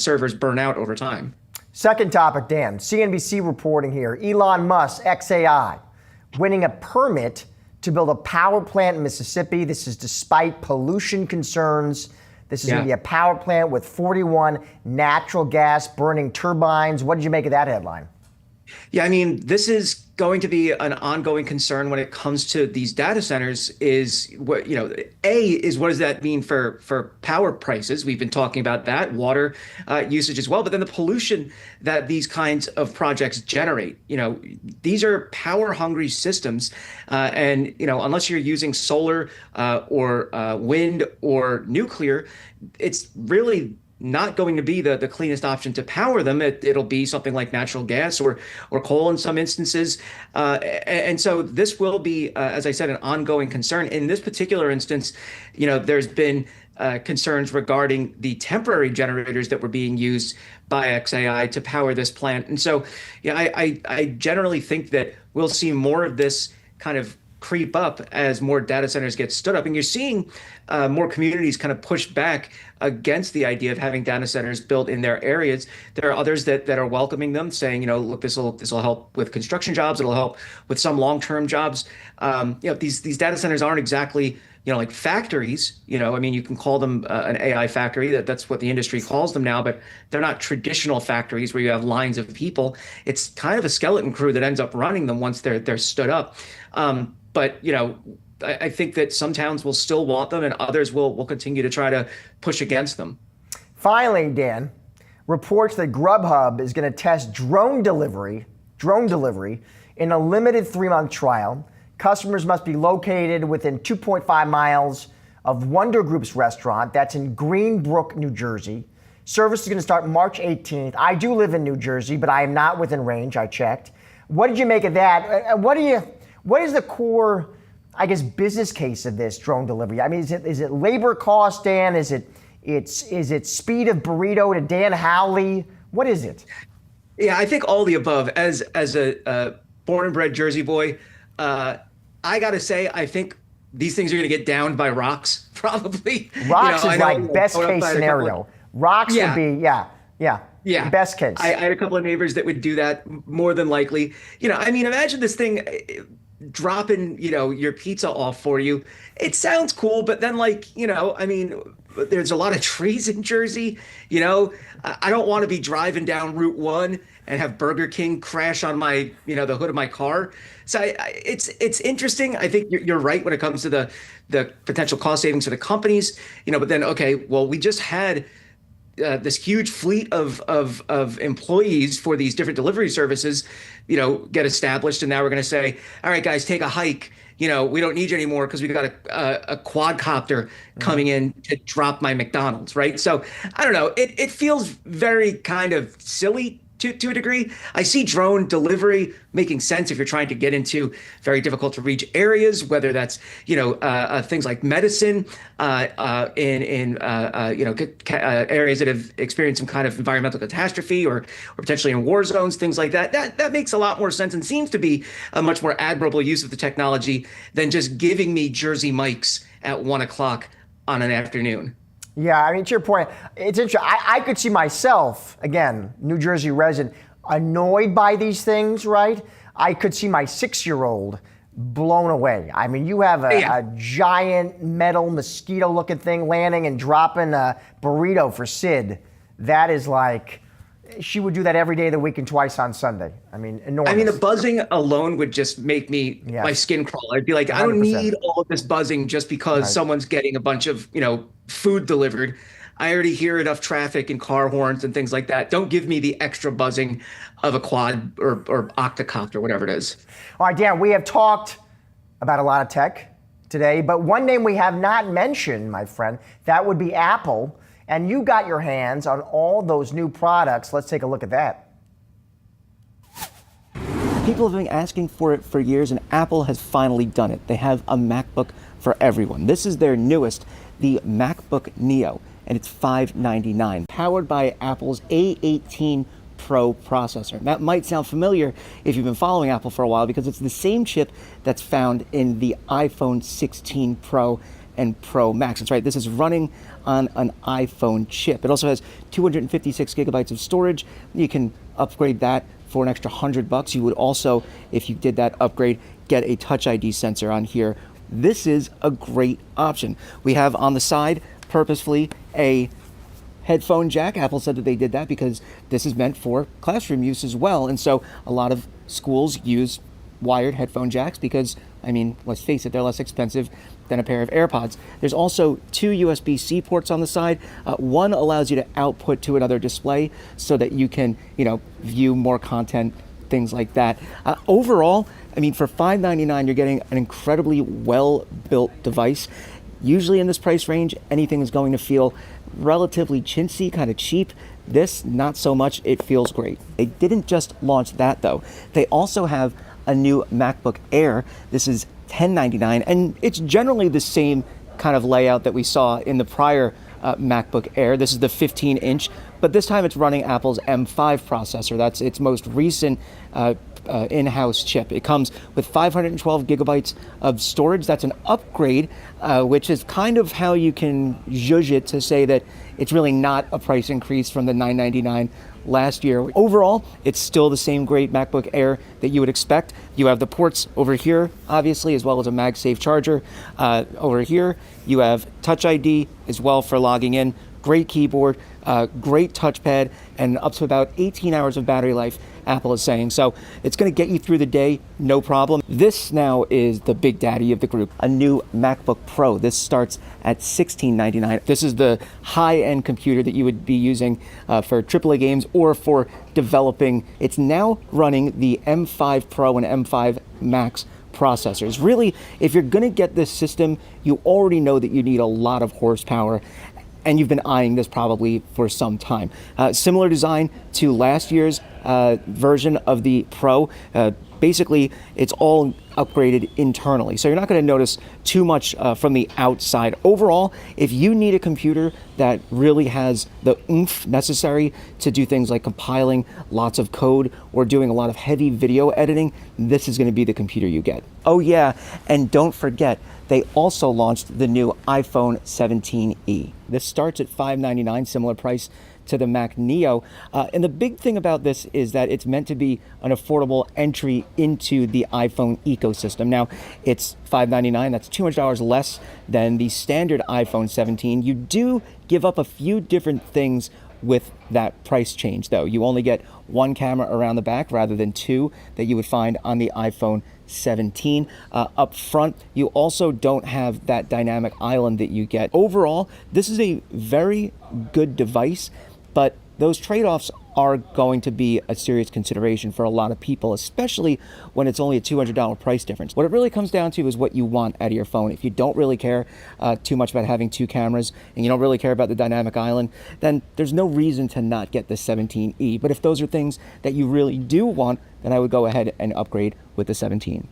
servers burn out over time. Second topic, Dan. CNBC reporting here. Elon Musk's xAI winning a permit to build a power plant in Mississippi. This is despite pollution concerns. This is going to be a power plant with 41 natural gas burning turbines. What did you make of that headline? Yeah, I mean, this is going to be an ongoing concern when it comes to these data centers is what, what does that mean for power prices? We've been talking about that, water usage as well, but then the pollution that these kinds of projects generate. These are power hungry systems. And unless you're using solar or wind or nuclear, it's really not going to be the cleanest option to power them. It'll be something like natural gas or coal in some instances. And so this will be, as I said, an ongoing concern. In this particular instance, there's been concerns regarding the temporary generators that were being used by XAI to power this plant. And so I generally think that we'll see more of this kind of creep up as more data centers get stood up. And you're seeing more communities kind of push back against the idea of having data centers built in their areas. There are others that are welcoming them, saying, look, this will help with construction jobs. It'll help with some long-term jobs. These data centers aren't exactly like factories. I mean, you can call them an AI factory. That's what the industry calls them now, but they're not traditional factories where you have lines of people. It's kind of a skeleton crew that ends up running them once they're stood up. But I think that some towns will still want them and others will continue to try to push against them. Finally, Dan, reports that Grubhub is going to test drone delivery in a limited 3-month trial. Customers must be located within 2.5 miles of Wonder Group's restaurant. That's in Greenbrook, New Jersey. Service is going to start March 18th. I do live in New Jersey, but I am not within range. I checked. What did you make of that? What is the core, I guess, business case of this drone delivery? I mean, is it labor cost, Dan? Is it speed of burrito to Dan Howley? What is it? Yeah, I think all the above. As a born and bred Jersey boy, I got to say, I think these things are going to get downed by rocks, probably. Rocks is like best case scenario. Rocks would be, yeah. Best case. I had a couple of neighbors that would do that more than likely. I mean, imagine this thing dropping, your pizza off for you. It sounds cool, but then I mean, there's a lot of trees in Jersey. I don't want to be driving down Route 1 and have Burger King crash on my, the hood of my car. So it's interesting. I think you're right when it comes to the potential cost savings for the companies, but then, okay, well, we just had this huge fleet of employees for these different delivery services, get established. And now we're going to say, all right, guys, take a hike. We don't need you anymore because we got a quadcopter coming in to drop my McDonald's, right? So I don't know. It feels very kind of silly to a degree. I see drone delivery making sense if you're trying to get into very difficult to reach areas, whether that's things like medicine in areas that have experienced some kind of environmental catastrophe or potentially in war zones, things like that. That makes a lot more sense and seems to be a much more admirable use of the technology than just giving me Jersey Mike's at 1 o'clock on an afternoon. Yeah, I mean, to your point, it's interesting. I could see myself, again, New Jersey resident, annoyed by these things, right? I could see my 6-year-old blown away. I mean, you have a giant metal mosquito-looking thing landing and dropping a burrito for Sid. That is like, she would do that every day of the week and twice on Sunday. I mean, enormous. I mean, the buzzing alone would just make me, my skin crawl. I'd be like, 100%. I don't need all of this buzzing just because someone's getting a bunch of, food delivered. I already hear enough traffic and car horns and things like that. Don't give me the extra buzzing of a quad or octocopter, whatever it is. All right, Dan, we have talked about a lot of tech today, but one name we have not mentioned, my friend, that would be Apple. And you got your hands on all those new products. Let's take a look at that. People have been asking for it for years, and Apple has finally done it. They have a MacBook for everyone. This is their newest, the MacBook Neo, and it's $599, powered by Apple's A18 Pro processor. That might sound familiar if you've been following Apple for a while, because it's the same chip that's found in the iPhone 16 Pro and Pro Max. That's right, this is running on an iPhone chip. It also has 256 gigabytes of storage. You can upgrade that for an extra $100. You would also, if you did that upgrade, get a Touch ID sensor on here, this is a great option. We have on the side, purposefully, a headphone jack. Apple said that they did that because this is meant for classroom use as well. And so a lot of schools use wired headphone jacks because, I mean, let's face it, they're less expensive than a pair of AirPods. There's also 2 USB-C ports on the side. One allows you to output to another display so that you can, view more content, things like that. Overall, I mean, for $599, you're getting an incredibly well-built device. Usually in this price range, anything is going to feel relatively chintzy, kind of cheap. This, not so much. It feels great. They didn't just launch that, though. They also have a new MacBook Air. This is $1099, and it's generally the same kind of layout that we saw in the prior MacBook Air. This is the 15-inch, but this time it's running Apple's M5 processor. That's its most recent in-house chip. It comes with 512 gigabytes of storage. That's an upgrade, which is kind of how you can zhuzh it to say that it's really not a price increase from the $999 last year. Overall, it's still the same great MacBook Air that you would expect. You have the ports over here, obviously, as well as a MagSafe charger. Over here, you have Touch ID as well for logging in. Great keyboard, great touchpad, and up to about 18 hours of battery life, Apple is saying. So it's going to get you through the day, no problem. This now is the big daddy of the group, a new MacBook Pro. This starts at $1699. This is the high-end computer that you would be using for AAA games or for developing. It's now running the M5 Pro and M5 Max processors. Really, if you're going to get this system, you already know that you need a lot of horsepower, and you've been eyeing this probably for some time. Similar design to last year's version of the Pro. Basically, it's all upgraded internally, so you're not going to notice too much from the outside. Overall, if you need a computer that really has the oomph necessary to do things like compiling lots of code or doing a lot of heavy video editing, this is going to be the computer you get. Oh yeah, and don't forget, they also launched the new iPhone 17e. This starts at $599, similar price to the Mac Neo. And the big thing about this is that it's meant to be an affordable entry into the iPhone ecosystem. Now, it's $599, that's $200 less than the standard iPhone 17. You do give up a few different things with that price change, though. You only get one camera around the back rather than 2 that you would find on the iPhone 17. Up front, you also don't have that dynamic island that you get. Overall, this is a very good device, but those trade-offs are going to be a serious consideration for a lot of people, especially when it's only a $200 price difference. What it really comes down to is what you want out of your phone. If you don't really care too much about having 2 cameras and you don't really care about the dynamic island, then there's no reason to not get the 17e. But if those are things that you really do want, then I would go ahead and upgrade with the 17.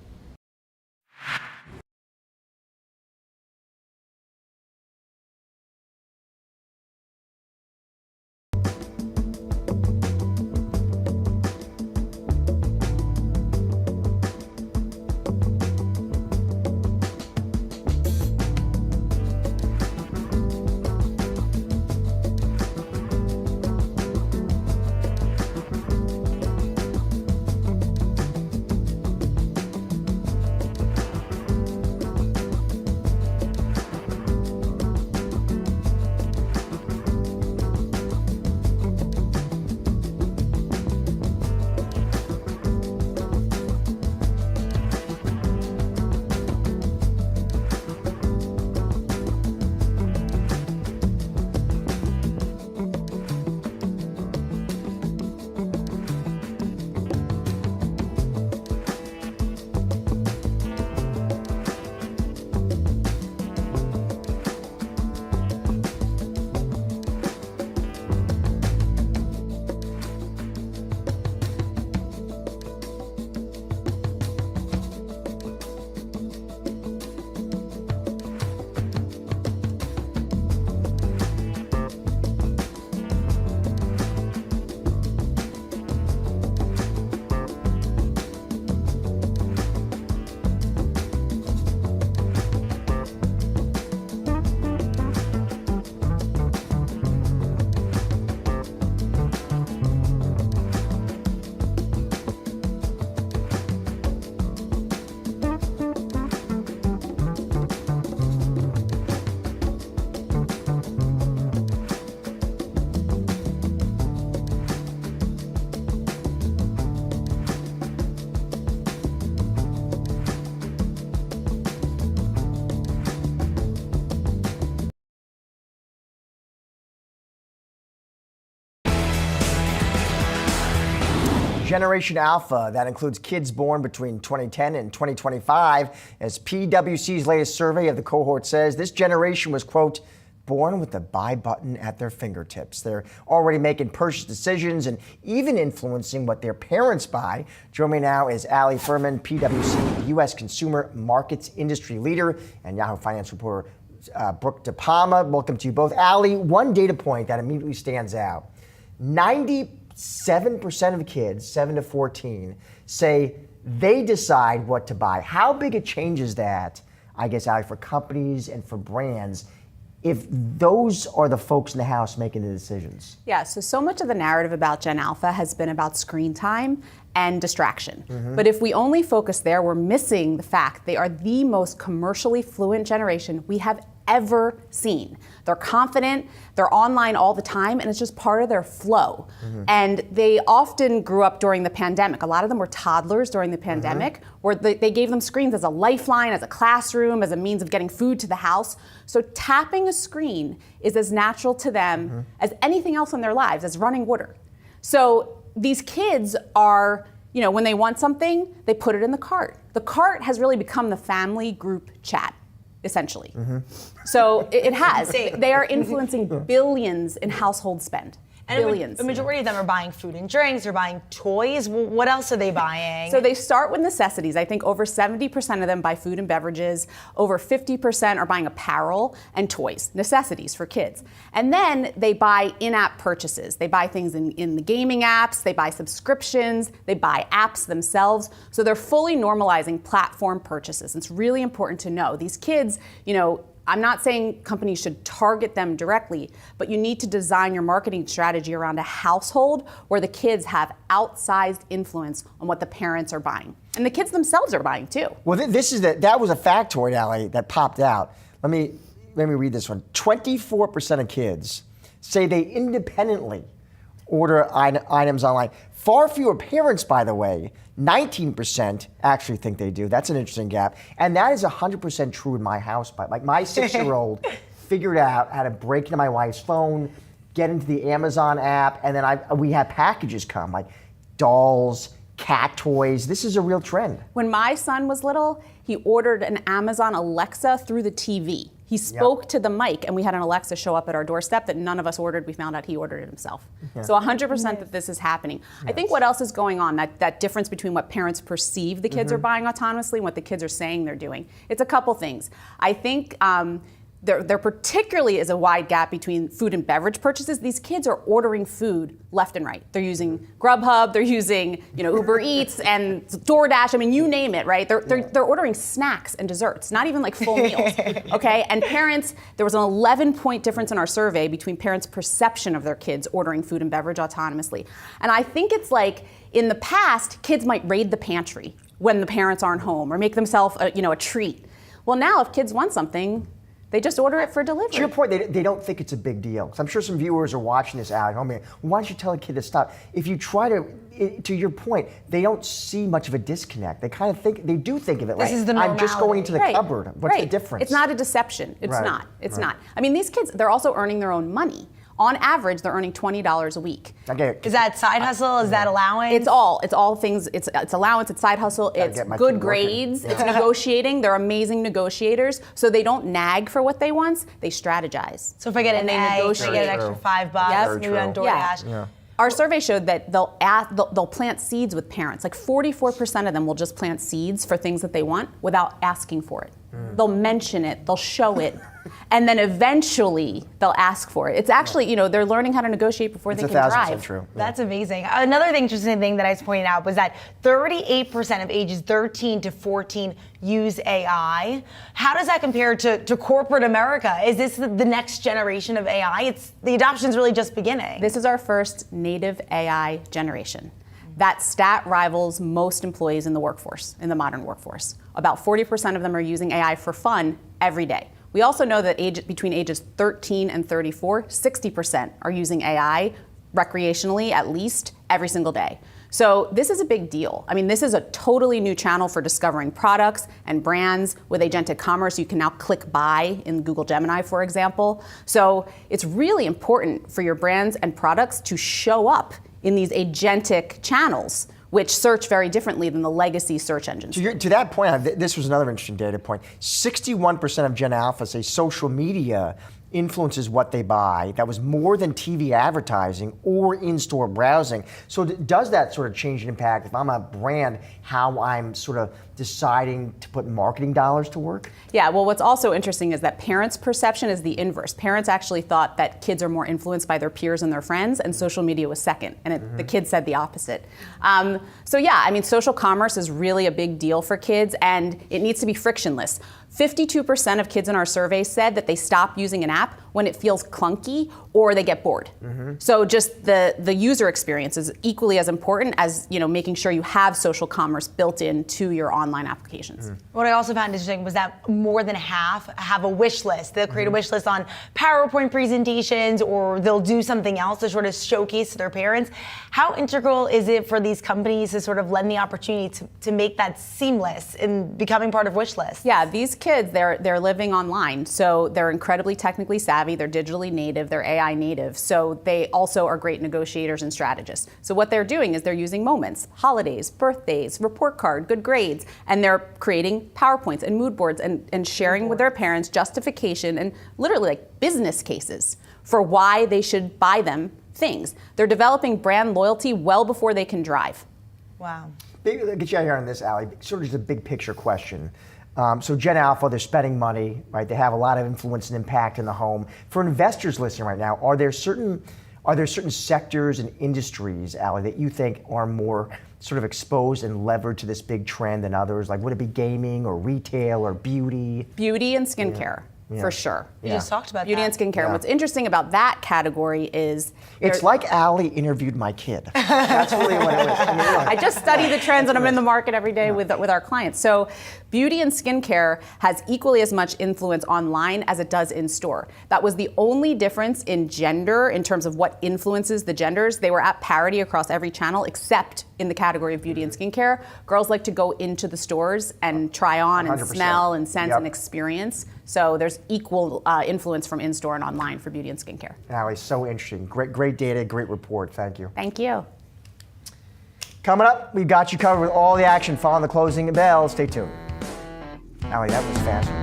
Generation Alpha, that includes kids born between 2010 and 2025. As PwC's latest survey of the cohort says, this generation was, quote, born with the buy button at their fingertips. They're already making purchase decisions and even influencing what their parents buy. Joining me now is Ali Furman, PwC U.S. Consumer Markets Industry Leader, and Yahoo Finance reporter Brooke DePalma. Welcome to you both. Ali, one data point that immediately stands out. 97% of kids, 7 to 14, say they decide what to buy. How big a change is that, I guess, Ali, for companies and for brands if those are the folks in the house making the decisions? Yeah, so much of the narrative about Gen Alpha has been about screen time and distraction. But if we only focus there, we're missing the fact they are the most commercially fluent generation we have ever seen. They're confident, they're online all the time, and it's just part of their flow. And they often grew up during the pandemic. A lot of them were toddlers during the pandemic, where they gave them screens as a lifeline, as a classroom, as a means of getting food to the house. So tapping a screen is as natural to them as anything else in their lives, as running water. So these kids are, when they want something, they put it in the cart. The cart has really become the family group chat, essentially. So it has. They are influencing billions in household spend. And billions. A majority of them are buying food and drinks, they're buying toys. What else are they buying? So they start with necessities. I think over 70% of them buy food and beverages. Over 50% are buying apparel and toys, necessities for kids. And then they buy in-app purchases. They buy things in the gaming apps, they buy subscriptions, they buy apps themselves. So they're fully normalizing platform purchases. It's really important to know. These kids, I'm not saying companies should target them directly, but you need to design your marketing strategy around a household where the kids have outsized influence on what the parents are buying. And the kids themselves are buying too. Well, that was a factoid, Ali, that popped out. Let me read this one. 24% of kids say they independently order items online. Far fewer parents, by the way. 19% actually think they do. That's an interesting gap. And that is 100% true in my house. Like my 6-year-old figured out how to break into my wife's phone, get into the Amazon app, and then we have packages come, like dolls, cat toys. This is a real trend. When my son was little, he ordered an Amazon Alexa through the TV. He spoke to the mic, and we had an Alexa show up at our doorstep that none of us ordered. We found out he ordered it himself. So 100% that this is happening. I think what else is going on, that difference between what parents perceive the kids are buying autonomously and what the kids are saying they're doing, it's a couple things. I think there particularly is a wide gap between food and beverage purchases. These kids are ordering food left and right. They're using Grubhub, they're using Uber Eats and DoorDash. I mean, you name it, right? They're ordering snacks and desserts, not even like full meals. Okay, and parents, there was an 11-point difference in our survey between parents' perception of their kids ordering food and beverage autonomously. And I think it's like in the past, kids might raid the pantry when the parents aren't home or make themselves a treat. Well, now if kids want something, they just order it for delivery. To your point, they don't think it's a big deal. So I'm sure some viewers are watching this out at home. Why don't you tell a kid to stop? If you try to your point, they don't see much of a disconnect. They kind of think, they do think of it like, I'm just going into the cupboard. What's the difference? It's not a deception. It's not. It's not. I mean, these kids, they're also earning their own money. On average, they're earning $20 a week. Okay. Is that side hustle? Is that allowance? It's all things. It's allowance. It's side hustle. It's good grades. It's negotiating. They're amazing negotiators. So they don't nag for what they want. They strategize. So if I get an A, I get an extra $5. Maybe on DoorDash. Yeah. Our survey showed that they'll plant seeds with parents. Like 44% of them will just plant seeds for things that they want without asking for it. They'll mention it, they'll show it, and then eventually they'll ask for it. It's actually, they're learning how to negotiate before they can drive. True. Yeah. That's amazing. Another interesting thing that I was pointing out was that 38% of ages 13 to 14 use AI. How does that compare to corporate America? Is this the next generation of AI? The adoption's really just beginning. This is our first native AI generation. That stat rivals most employees in the workforce, in the modern workforce. About 40% of them are using AI for fun every day. We also know that between ages 13 and 34, 60% are using AI recreationally at least every single day. So this is a big deal. I mean, this is a totally new channel for discovering products and brands. With agentic commerce, you can now click buy in Google Gemini, for example. So it's really important for your brands and products to show up in these agentic channels which search very differently than the legacy search engines. To that point, this was another interesting data point. 61% of Gen Alpha say social media influences what they buy. That was more than TV advertising or in-store browsing. So does that sort of change and impact, if I'm a brand, how I'm sort of deciding to put marketing dollars to work? Yeah, well, what's also interesting is that parents' perception is the inverse. Parents actually thought that kids are more influenced by their peers and their friends, and social media was second, and the kids said the opposite. So yeah, I mean, social commerce is really a big deal for kids, and it needs to be frictionless. 52% of kids in our survey said that they stop using an app when it feels clunky or they get bored. So just the user experience is equally as important as making sure you have social commerce built into your online applications. What I also found interesting was that more than half have a wish list. They'll create a wish list on PowerPoint presentations, or they'll do something else to sort of showcase to their parents. How integral is it for these companies to sort of lend the opportunity to make that seamless in becoming part of wish lists? Yeah, these kids, they're living online, so they're incredibly technically savvy, they're digitally native, they're AI native, so they also are great negotiators and strategists. So what they're doing is they're using moments, holidays, birthdays, report card, good grades, and they're creating PowerPoints and mood boards and sharing with their parents justification and literally like business cases for why they should buy them things. They're developing brand loyalty well before they can drive. Wow. Get you out here on this, Allie. Sort of just a big picture question. So Gen Alpha, they're spending money, right? They have a lot of influence and impact in the home. For investors listening right now, are there certain sectors and industries, Allie, that you think are more sort of exposed and levered to this big trend than others? Like, would it be gaming or retail or beauty? Beauty and skincare. For sure. You just talked about beauty that. and skincare. What's interesting about that category is it's like Allie interviewed my kid. That's really what it was. I just study the trends and I'm in the market every day with our clients. So beauty and skincare has equally as much influence online as it does in store. That was the only difference in gender in terms of what influences the genders. They were at parity across every channel except in the category of beauty and skincare. Girls like to go into the stores and try on and 100%. smell and sense and experience. So there's equal influence from in-store and online for beauty and skincare. Allie, so interesting. Great data, great report. Thank you. Thank you. Coming up, we've got you covered with all the action following the closing bell. Stay tuned. Allie, that was fascinating.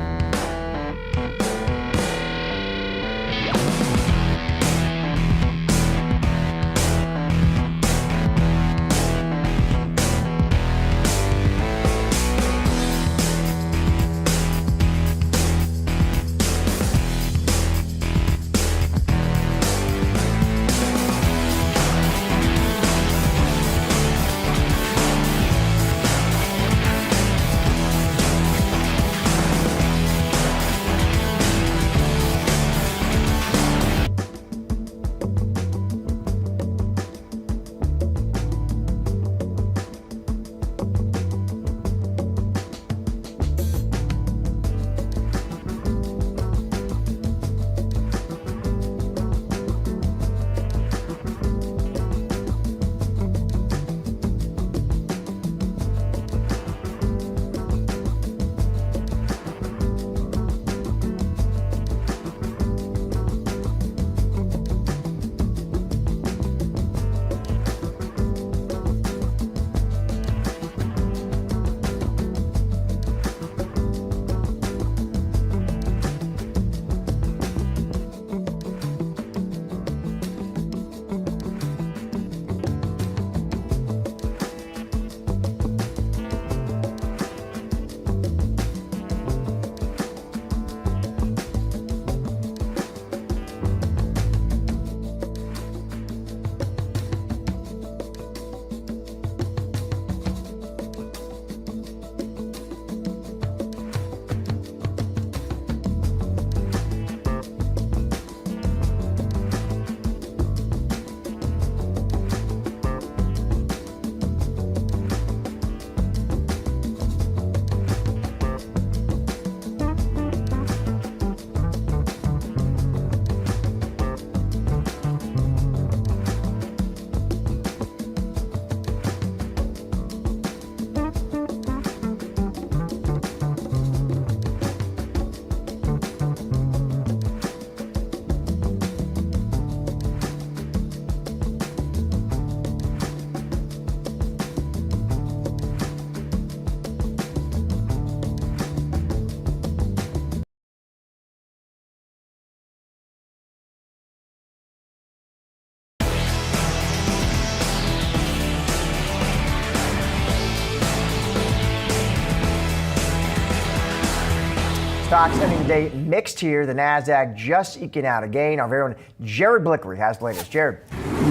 Stocks ending the day mixed here. The NASDAQ just eking out a gain. Our very own Jared Blickery has the latest. Jared.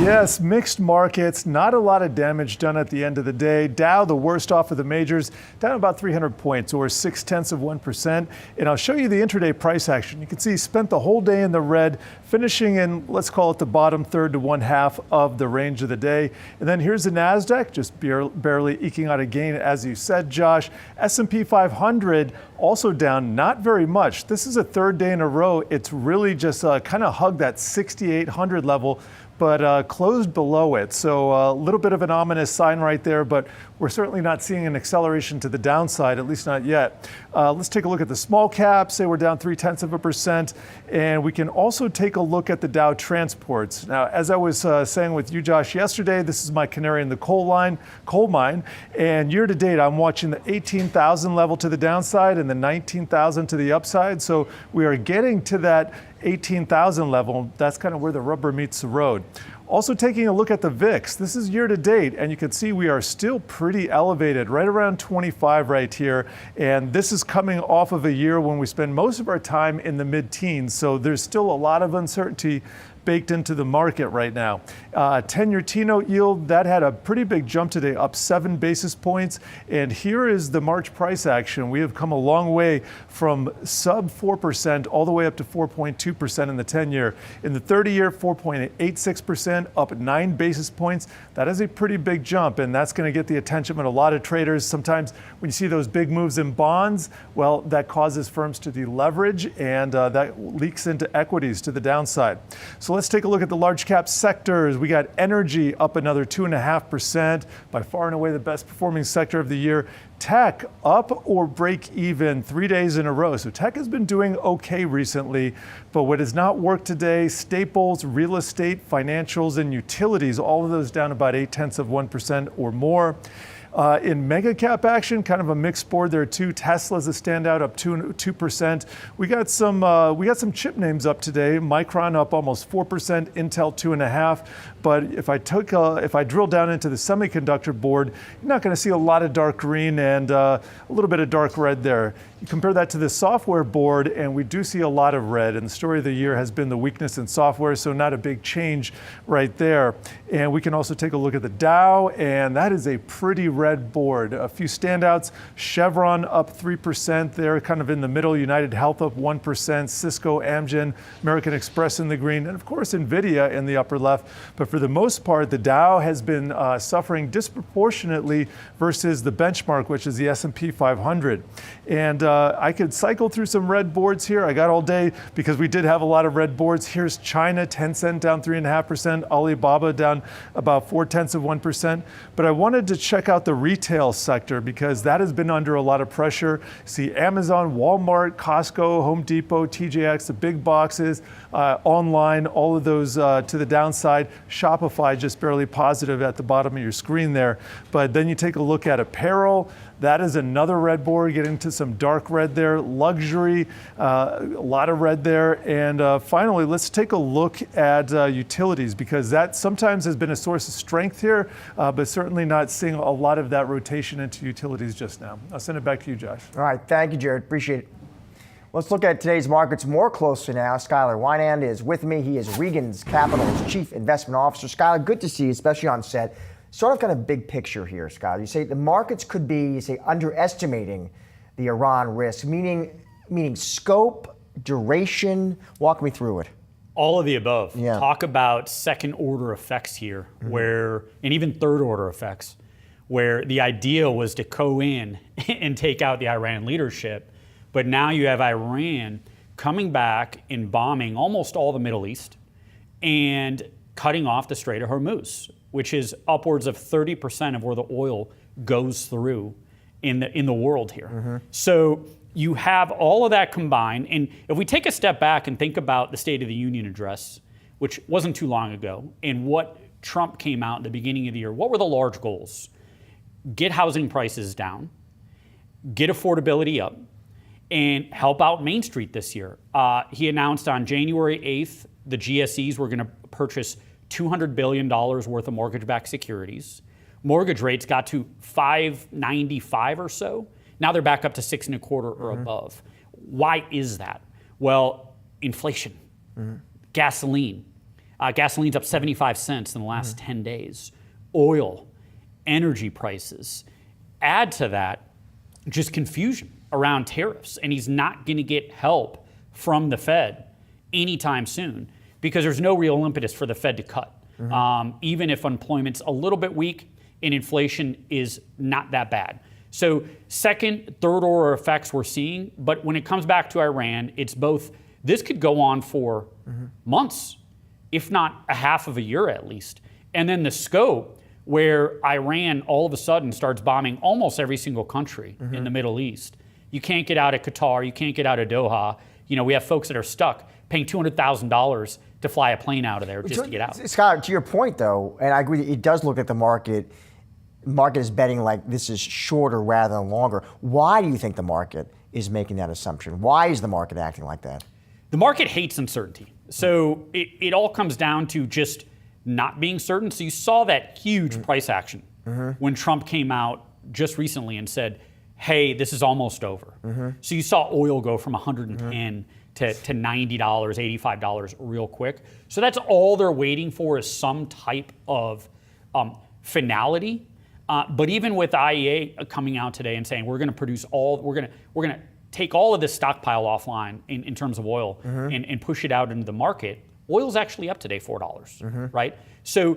Yes, mixed markets, not a lot of damage done at the end of the day. Dow, the worst off of the majors, down about 300 points or 0.6%. And I'll show you the intraday price action. You can see spent the whole day in the red, finishing in, let's call it the bottom third to 1/2 of the range of the day. And then here's the NASDAQ, just barely eking out a gain, as you said, Josh. S&P 500 also down, not very much. This is a third day in a row. It's really just kind of hugged that 6,800 level, but closed below it. So a little bit of an ominous sign right there, but we're certainly not seeing an acceleration to the downside, at least not yet. Let's take a look at the small caps. Say we're down 0.3%. And we can also take a look at the Dow transports. Now, as I was saying with you, Josh, yesterday, this is my canary in the coal mine. And year to date, I'm watching the 18,000 level to the downside and the 19,000 to the upside. So we are getting to that 18,000 level. That's kind of where the rubber meets the road. Also taking a look at the VIX, this is year to date, and you can see we are still pretty elevated, right around 25 right here. And this is coming off of a year when we spend most of our time in the mid-teens. So there's still a lot of uncertainty baked into the market right now. 10-year T-note yield, that had a pretty big jump today, up 7 basis points. And here is the March price action. We have come a long way from sub 4% all the way up to 4.2% in the 10-year. In the 30-year, 4.86%, up 9 basis points. That is a pretty big jump, and that's going to get the attention of a lot of traders. Sometimes when you see those big moves in bonds, well, that causes firms to deleverage, and that leaks into equities to the downside. So let's take a look at the large cap sectors. We got energy up another 2.5%, by far and away the best performing sector of the year. Tech up or break even 3 days in a row. So tech has been doing okay recently, but what has not worked today, staples, real estate, financials, and utilities, all of those down about 0.8% or more. In mega cap action, kind of a mixed board there too. Tesla's a standout, up 2%. We got some chip names up today. Micron up almost 4%, Intel 2.5%. But if I drill down into the semiconductor board, you're not going to see a lot of dark green and a little bit of dark red there. You compare that to the software board, and we do see a lot of red. And the story of the year has been the weakness in software, so not a big change right there. And we can also take a look at the Dow, and that is a pretty red board. A few standouts: Chevron up 3% there, kind of in the middle. United Health up 1%. Cisco, Amgen, American Express in the green, and of course NVIDIA in the upper left. But for the most part, the Dow has been suffering disproportionately versus the benchmark, which is the S&P 500. And I could cycle through some red boards here. I got all day because we did have a lot of red boards. Here's China, Tencent down 3.5%, Alibaba down about 0.4%. But I wanted to check out the retail sector because that has been under a lot of pressure. See Amazon, Walmart, Costco, Home Depot, TJX, the big boxes, online, all of those to the downside. Shopify just barely positive at the bottom of your screen there. But then you take a look at apparel. That is another red board, getting to some dark red there. Luxury, a lot of red there. And finally, let's take a look at utilities, because that sometimes has been a source of strength here, but certainly not seeing a lot of that rotation into utilities just now. I'll send it back to you, Josh. All right, thank you, Jared. Appreciate it. Let's look at today's markets more closely now. Skylar Wynand is with me. He is Regan's Capital's Chief Investment Officer. Skylar, good to see you, especially on set. Sort of kind of big picture here, Skylar. You say the markets could be, underestimating the Iran risk, meaning scope, duration. Walk me through it. All of the above. Yeah. Talk about second order effects here, and even third order effects, where the idea was to go in and take out the Iran leadership. But now you have Iran coming back and bombing almost all the Middle East and cutting off the Strait of Hormuz, which is upwards of 30% of where the oil goes through in the world here. So you have all of that combined. And if we take a step back and think about the State of the Union address, which wasn't too long ago, and what Trump came out at the beginning of the year, what were the large goals? Get housing prices down, get affordability up, and help out Main Street this year. He announced on January 8th, the GSEs were going to purchase $200 billion worth of mortgage-backed securities. Mortgage rates got to 5.95 or so. Now they're back up to 6.25 or above. why is that? Well, inflation, gasoline. Gasoline's up 75 cents in the last 10 days. Oil, energy prices. Add to that just confusion around tariffs. And he's not going to get help from the Fed anytime soon because there's no real impetus for the Fed to cut. Even if unemployment's a little bit weak and inflation is not that bad. So second, third order effects we're seeing. But when it comes back to Iran, it's both, this could go on for months, if not a half of a year at least. And then the scope where Iran all of a sudden starts bombing almost every single country in the Middle East. You can't get out of Qatar, you can't get out of Doha. You know, we have folks that are stuck paying $200,000 to fly a plane out of there just to get out. Scott, to your point though, and I agree, it does look at the market is betting like this is shorter rather than longer. Why do you think the market is making that assumption? Why is the market acting like that? The market hates uncertainty. So it all comes down to just not being certain. So you saw that huge price action when Trump came out just recently and said, hey, this is almost over. So you saw oil go from 110 to $90, $85 real quick. So that's all they're waiting for is some type of finality. But even with IEA coming out today and saying we're going to produce we're going to take all of this stockpile offline in terms of oil and push it out into the market. Oil's actually up today, $4, right? So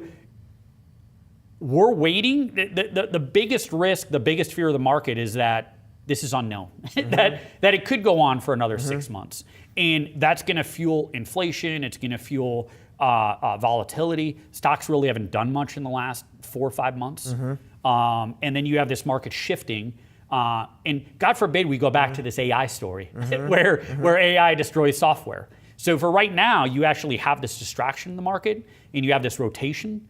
we're waiting. The biggest risk, the biggest fear of the market is that this is unknown, that it could go on for another 6 months. And that's going to fuel inflation. It's going to fuel volatility. Stocks really haven't done much in the last 4 or 5 months. And then you have this market shifting. And God forbid we go back to this AI story where AI destroys software. So for right now, you actually have this distraction in the market and you have this rotation.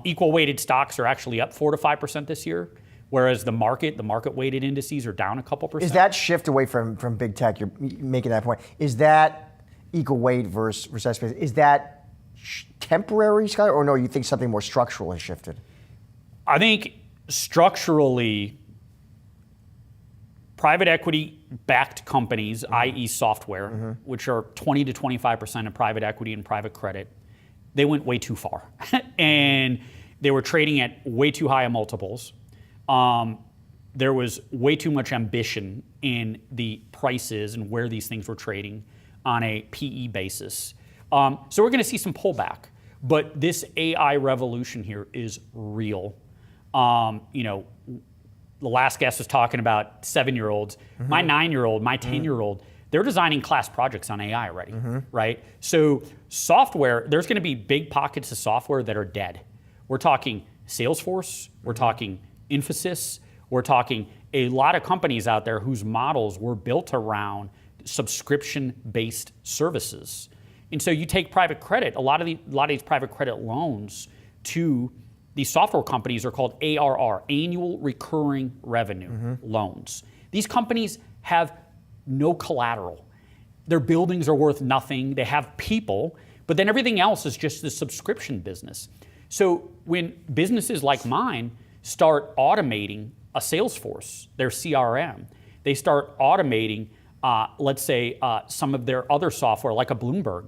Equal weighted stocks are actually up 4 to 5% this year, whereas the market weighted indices are down a couple percent. Is that shift away from big tech, you're making that point, is that equal weight versus recession, is that temporary, Scott, or no, you think something more structural has shifted? I think structurally, private equity-backed companies, i.e. software, which are 20 to 25% of private equity and private credit, they went way too far. And they were trading at way too high multiples. There was way too much ambition in the prices and where these things were trading on a PE basis. So we're going to see some pullback. But this AI revolution here is real. The last guest was talking about 7-year-olds. My 9-year-old, my 10-year-old, they're designing class projects on AI already, right? So software, there's going to be big pockets of software that are dead. We're talking Salesforce, we're talking Infosys, we're talking a lot of companies out there whose models were built around subscription-based services. And so you take private credit, a lot of these private credit loans to these software companies are called ARR, annual recurring revenue loans. These companies have no collateral. Their buildings are worth nothing. They have people, but then everything else is just the subscription business. So when businesses like mine start automating a Salesforce, their CRM, they start automating, let's say, some of their other software, like a Bloomberg,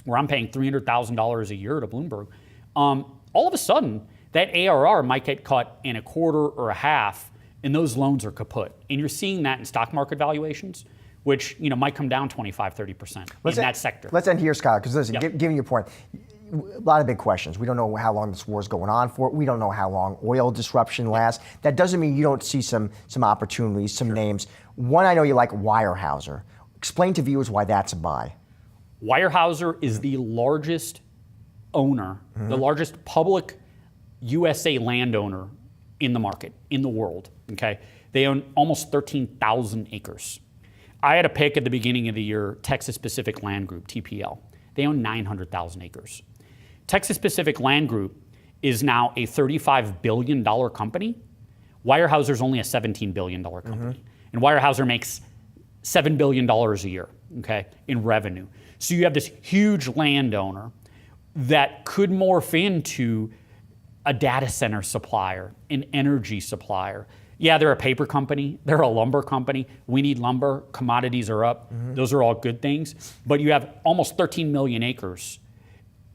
where I'm paying $300,000 a year to Bloomberg, all of a sudden, that ARR might get cut in a quarter or a half, and those loans are kaput. And you're seeing that in stock market valuations, which might come down 25, 30% in that sector. Let's end here, Scott, because listen, giving your point, a lot of big questions. We don't know how long this war is going on for. We don't know how long oil disruption lasts. That doesn't mean you don't see some opportunities, some names. One I know you like, Weyerhaeuser. Explain to viewers why that's a buy. Weyerhaeuser is the largest owner, the largest public USA landowner in the market, in the world, okay? They own almost 13,000 acres. I had a pick at the beginning of the year, Texas Pacific Land Group, TPL. They own 900,000 acres. Texas Pacific Land Group is now a $35 billion company. Weyerhaeuser's only a $17 billion company. And Weyerhaeuser makes $7 billion a year, okay, in revenue. So you have this huge landowner that could morph into a data center supplier, an energy supplier, Yeah, they're a paper company. They're a lumber company. We need lumber. Commodities are up. Those are all good things. But you have almost 13 million acres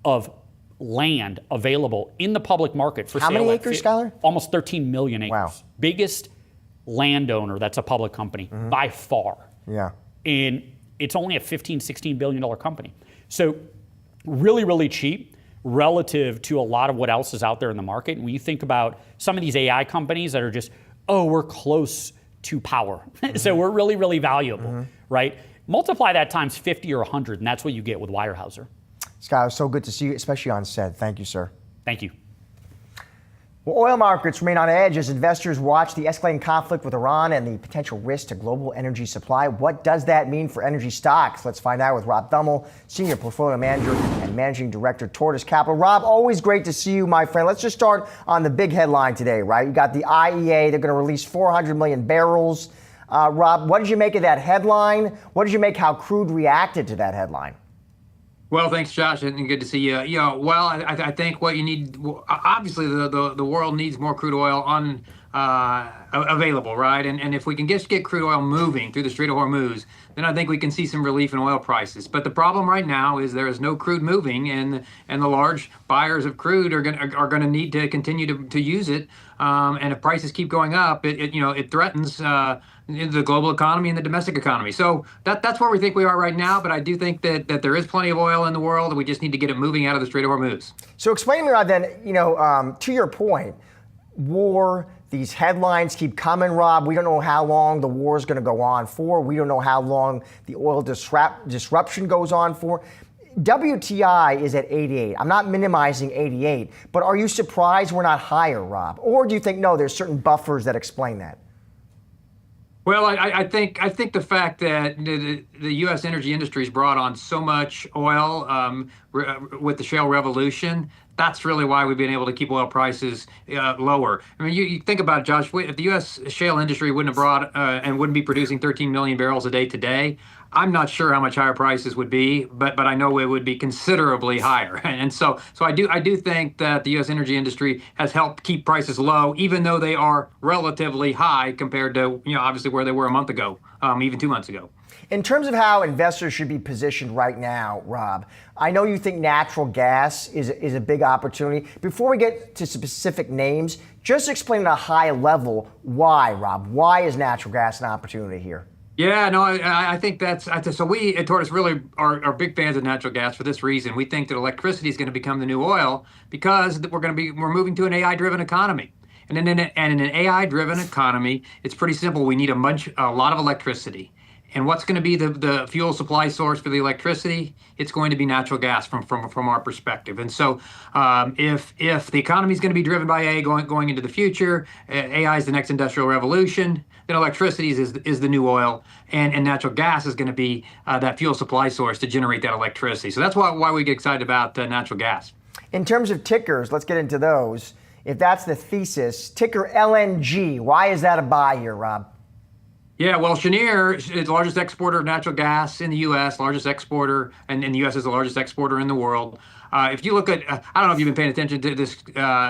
of land available in the public market for sale. How many acres, Skylar? Almost 13 million acres. Wow. Biggest landowner that's a public company by far. Yeah. And it's only a $15-16 billion company. So really, really cheap relative to a lot of what else is out there in the market. And when you think about some of these AI companies that are just, oh, we're close to power. So we're really, really valuable, right? Multiply that times 50 or 100, and that's what you get with Weyerhaeuser. Scott, it was so good to see you, especially on set. Thank you, sir. Thank you. Well, oil markets remain on edge as investors watch the escalating conflict with Iran and the potential risk to global energy supply. What does that mean for energy stocks? Let's find out with Rob Dummel, Senior Portfolio Manager and Managing Director, Tortoise Capital. Rob, always great to see you, my friend. Let's just start on the big headline today, right? You got the IEA. They're going to release 400 million barrels. Rob, what did you make of that headline? What did you make how crude reacted to that headline? Well, thanks, Josh, and good to see you. Well, I think what you need, obviously, the world needs more crude oil available, right? And if we can just get crude oil moving through the Strait of Hormuz, then I think we can see some relief in oil prices. But the problem right now is there is no crude moving, and the large buyers of crude are going to need to continue to use it. And if prices keep going up, it threatens the global economy and the domestic economy. So that's where we think we are right now. But I do think that there is plenty of oil in the world, and we just need to get it moving out of the Strait of Hormuz. So explain to me, Rob, then, to your point, war, these headlines keep coming, Rob. We don't know how long the war is going to go on for. We don't know how long the oil disruption goes on for. WTI is at 88. I'm not minimizing 88, but are you surprised we're not higher, Rob? Or do you think, no, there's certain buffers that explain that? Well, I think the fact that the U.S. energy industry has brought on so much oil with the shale revolution, that's really why we've been able to keep oil prices lower. I mean, you think about it, Josh, if the U.S. shale industry wouldn't have brought and wouldn't be producing 13 million barrels a day today, I'm not sure how much higher prices would be, but I know it would be considerably higher. And so I do think that the U.S. energy industry has helped keep prices low, even though they are relatively high compared to, obviously where they were a month ago, even 2 months ago. In terms of how investors should be positioned right now, Rob, I know you think natural gas is a big opportunity. Before we get to specific names, just explain at a high level why, Rob. Why is natural gas an opportunity here? Yeah, no, I think so. We at Tortoise really are big fans of natural gas for this reason. We think that electricity is going to become the new oil because we're moving to an AI-driven economy. And in an AI-driven economy, it's pretty simple. We need a lot of electricity. And what's going to be the fuel supply source for the electricity? It's going to be natural gas from our perspective. And so if the economy is going to be driven by AI going into the future, AI is the next industrial revolution, then electricity is the new oil, and natural gas is going to be that fuel supply source to generate that electricity. So that's why we get excited about natural gas. In terms of tickers, let's get into those. If that's the thesis, ticker LNG, why is that a buy here, Rob? Yeah, well, Cheniere is the largest exporter of natural gas in the U.S., largest exporter, and the U.S. is the largest exporter in the world. If you look at, I don't know if you've been paying attention to this,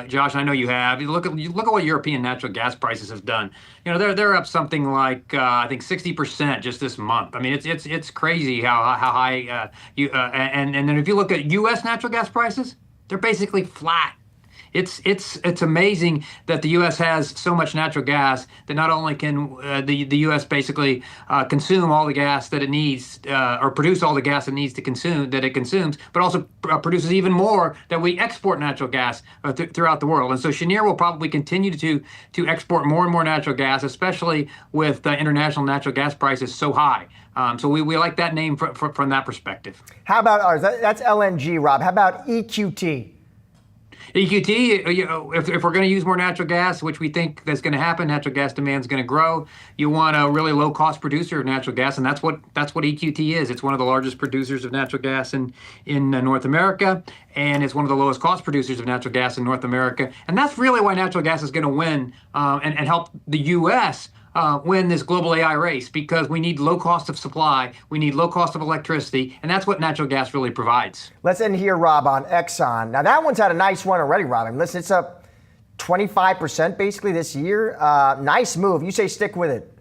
Josh. I know you have. You look at what European natural gas prices have done. They're up something like I think 60% just this month. I mean, it's crazy how high and then if you look at U.S. natural gas prices, they're basically flat. It's amazing that the U.S. has so much natural gas that not only can the U.S. basically consume all the gas that it needs or produce all the gas it needs to consumes, but also produces even more that we export natural gas throughout the world. And so Cheniere will probably continue to export more and more natural gas, especially with international natural gas prices so high. So we like that name from that perspective. How about that's LNG, Rob? How about EQT? EQT, if we're going to use more natural gas, which we think that's going to happen, natural gas demand is going to grow. You want a really low-cost producer of natural gas, and that's what EQT is. It's one of the largest producers of natural gas in North America, and it's one of the lowest cost producers of natural gas in North America. And that's really why natural gas is going to win and help the U.S. Win this global AI race, because we need low cost of supply, we need low cost of electricity, and that's what natural gas really provides. Let's end here, Rob, on Exxon. Now that one's had a nice run already, Rob. I mean, listen, it's up 25% basically this year. Nice move. You say stick with it.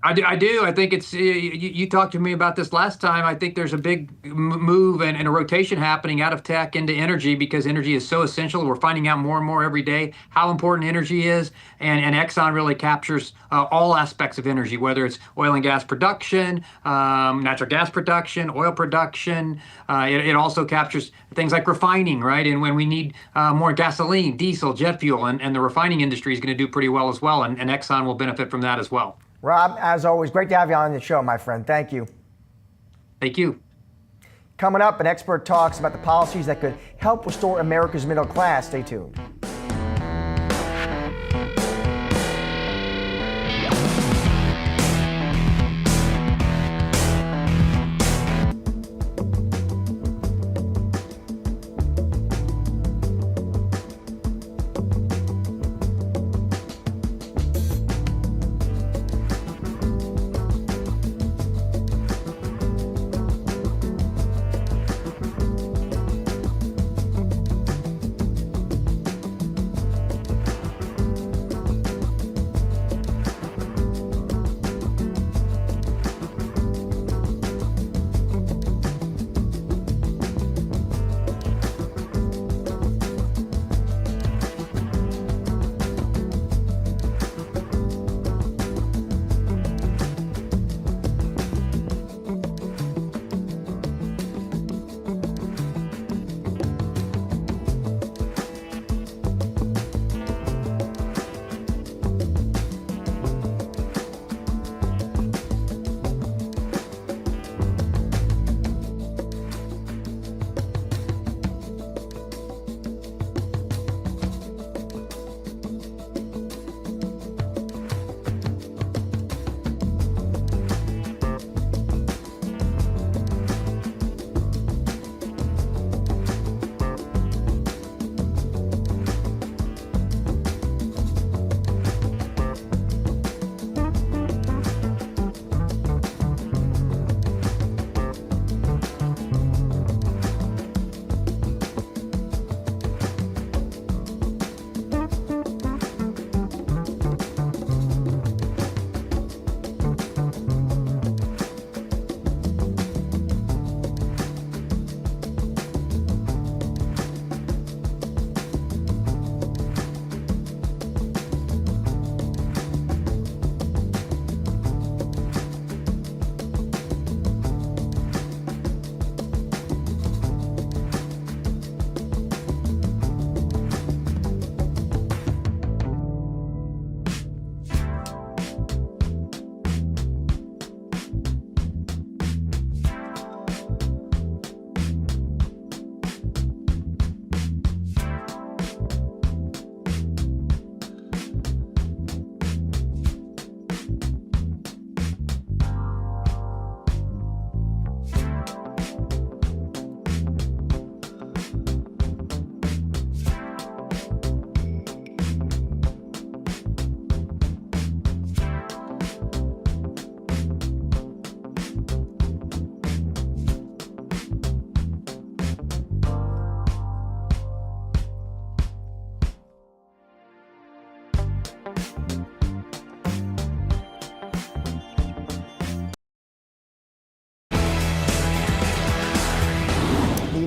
I do. I think it's, you talked to me about this last time. I think there's a big move and a rotation happening out of tech into energy because energy is so essential. We're finding out more and more every day how important energy is. And Exxon really captures all aspects of energy, whether it's oil and gas production, natural gas production, oil production. It also captures things like refining, right? And when we need more gasoline, diesel, jet fuel, and the refining industry is going to do pretty well as well. And Exxon will benefit from that as well. Rob, as always, great to have you on the show, my friend. Thank you. Thank you. Coming up, an expert talks about the policies that could help restore America's middle class. Stay tuned.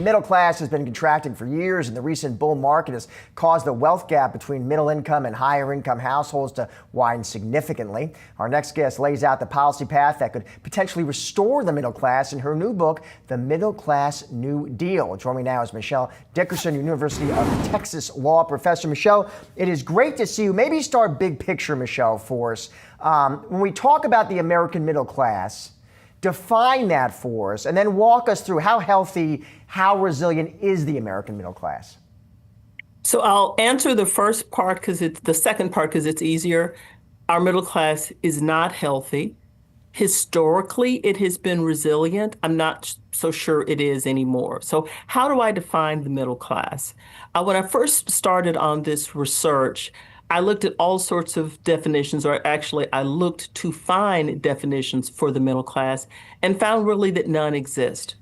middle class has been contracting for years, and the recent bull market has caused the wealth gap between middle income and higher income households to widen significantly. Our next guest lays out the policy path that could potentially restore the middle class in her new book, The Middle Class New Deal. Joining me now is Michelle Dickerson, University of Texas law professor. Michelle, it is great to see you. Maybe start big picture, Michelle, for us. When we talk about the American middle class, define that for us, and then walk us through how healthy, how resilient is the American middle class? So I'll answer the first part because it's the second part because it's easier. Our middle class is not healthy. Historically, it has been resilient. I'm not so sure it is anymore. So how do I define the middle class? When I first started on this research, I looked at all sorts of definitions, or actually I looked to find definitions for the middle class and found really that none exist.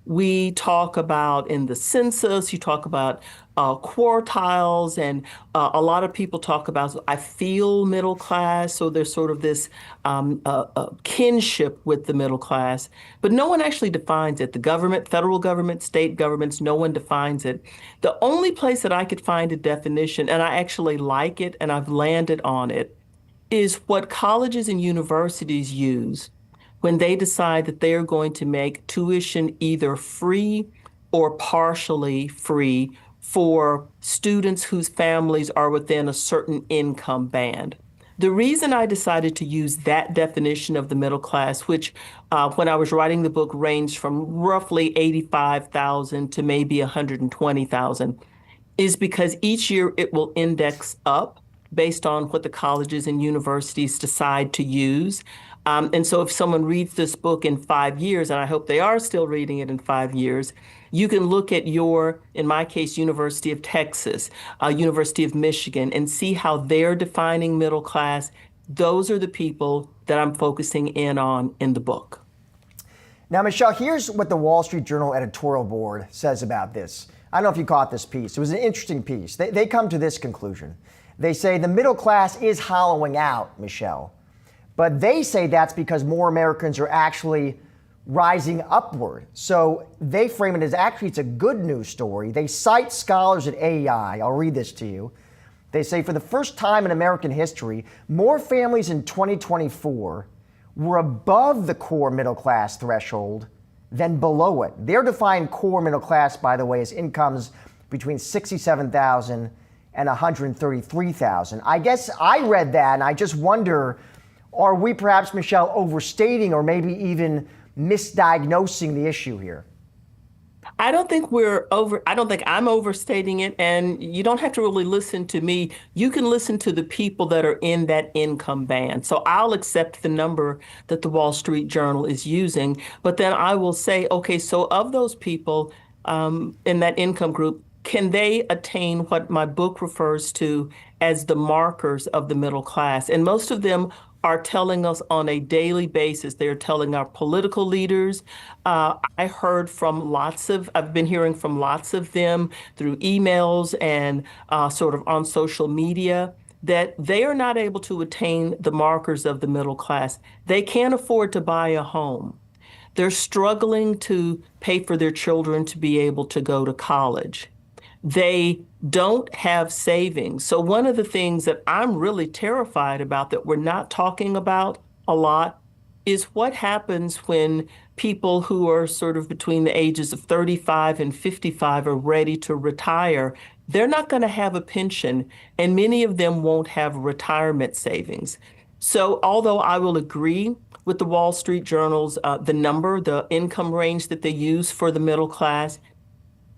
We talk about in the census, you talk about quartiles, and a lot of people talk about, I feel middle class. So there's sort of this kinship with the middle class, but no one actually defines it. The government, federal government, state governments, no one defines it. The only place that I could find a definition, and I actually like it and I've landed on it, is what colleges and universities use when they decide that they are going to make tuition either free or partially free for students whose families are within a certain income band. The reason I decided to use that definition of the middle class, which when I was writing the book ranged from roughly 85,000 to maybe 120,000, is because each year it will index up based on what the colleges and universities decide to use. And so if someone reads this book in 5 years, and I hope they are still reading it in 5 years, you can look at your, in my case, University of Texas, University of Michigan, and see how they're defining middle class. Those are the people that I'm focusing in on in the book. Now, Michelle, here's what the Wall Street Journal editorial board says about this. I don't know if you caught this piece. It was an interesting piece. They come to this conclusion. They say the middle class is hollowing out, Michelle. But they say that's because more Americans are actually rising upward. So they frame it as actually it's a good news story. They cite scholars at AEI. I'll read this to you. They say for the first time in American history, more families in 2024 were above the core middle class threshold than below it. They're defining core middle class, by the way, as incomes between $67,000 and $133,000. I guess I read that and I just wonder, are we perhaps, Michelle, overstating or maybe even misdiagnosing the issue here? I don't think I'm overstating it, and you don't have to really listen to me. You can listen to the people that are in that income band. So I'll accept the number that the Wall Street Journal is using, but then I will say, okay, so of those people in that income group, can they attain what my book refers to as the markers of the middle class? And most of them are telling us on a daily basis. They're telling our political leaders. I've been hearing from lots of them through emails and sort of on social media that they are not able to attain the markers of the middle class. They can't afford to buy a home. They're struggling to pay for their children to be able to go to college. They don't have savings. So one of the things that I'm really terrified about that we're not talking about a lot is what happens when people who are sort of between the ages of 35 and 55 are ready to retire. They're not going to have a pension, and many of them won't have retirement savings. So although I will agree with the Wall Street Journal's the income range that they use for the middle class,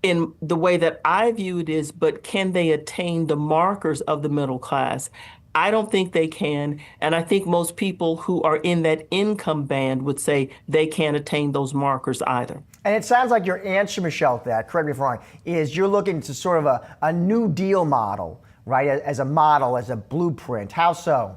in the way that I view it is, but can they attain the markers of the middle class? I don't think they can. And I think most people who are in that income band would say they can't attain those markers either. And it sounds like your answer, Michelle, to that, correct me if I'm wrong, is you're looking to sort of a New Deal model, right? As a model, as a blueprint. How so?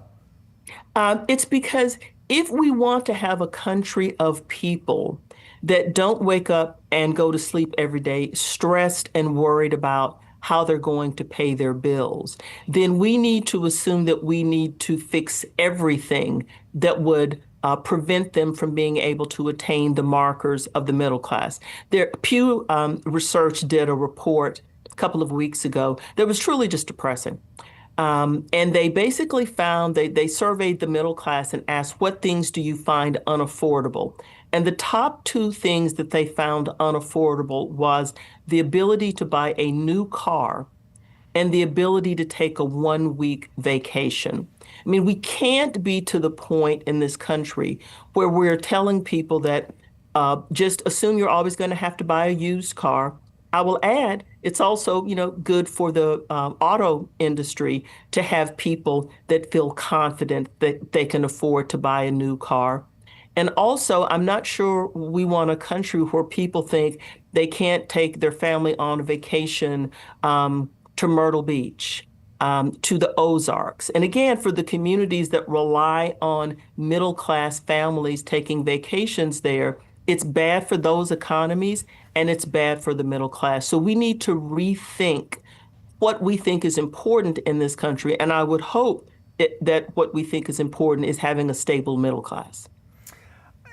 It's because if we want to have a country of people that don't wake up and go to sleep every day stressed and worried about how they're going to pay their bills, then we need to assume that we need to fix everything that would prevent them from being able to attain the markers of the middle class. Pew Research did a report a couple of weeks ago that was truly just depressing. And they basically found, they surveyed the middle class and asked, what things do you find unaffordable? And the top two things that they found unaffordable was the ability to buy a new car and the ability to take a 1-week vacation. I mean, we can't be to the point in this country where we're telling people that just assume you're always going to have to buy a used car. I will add, it's also, good for the auto industry to have people that feel confident that they can afford to buy a new car. And also, I'm not sure we want a country where people think they can't take their family on a vacation to Myrtle Beach, to the Ozarks. And again, for the communities that rely on middle-class families taking vacations there, it's bad for those economies, and it's bad for the middle class. So we need to rethink what we think is important in this country. And I would hope that what we think is important is having a stable middle class.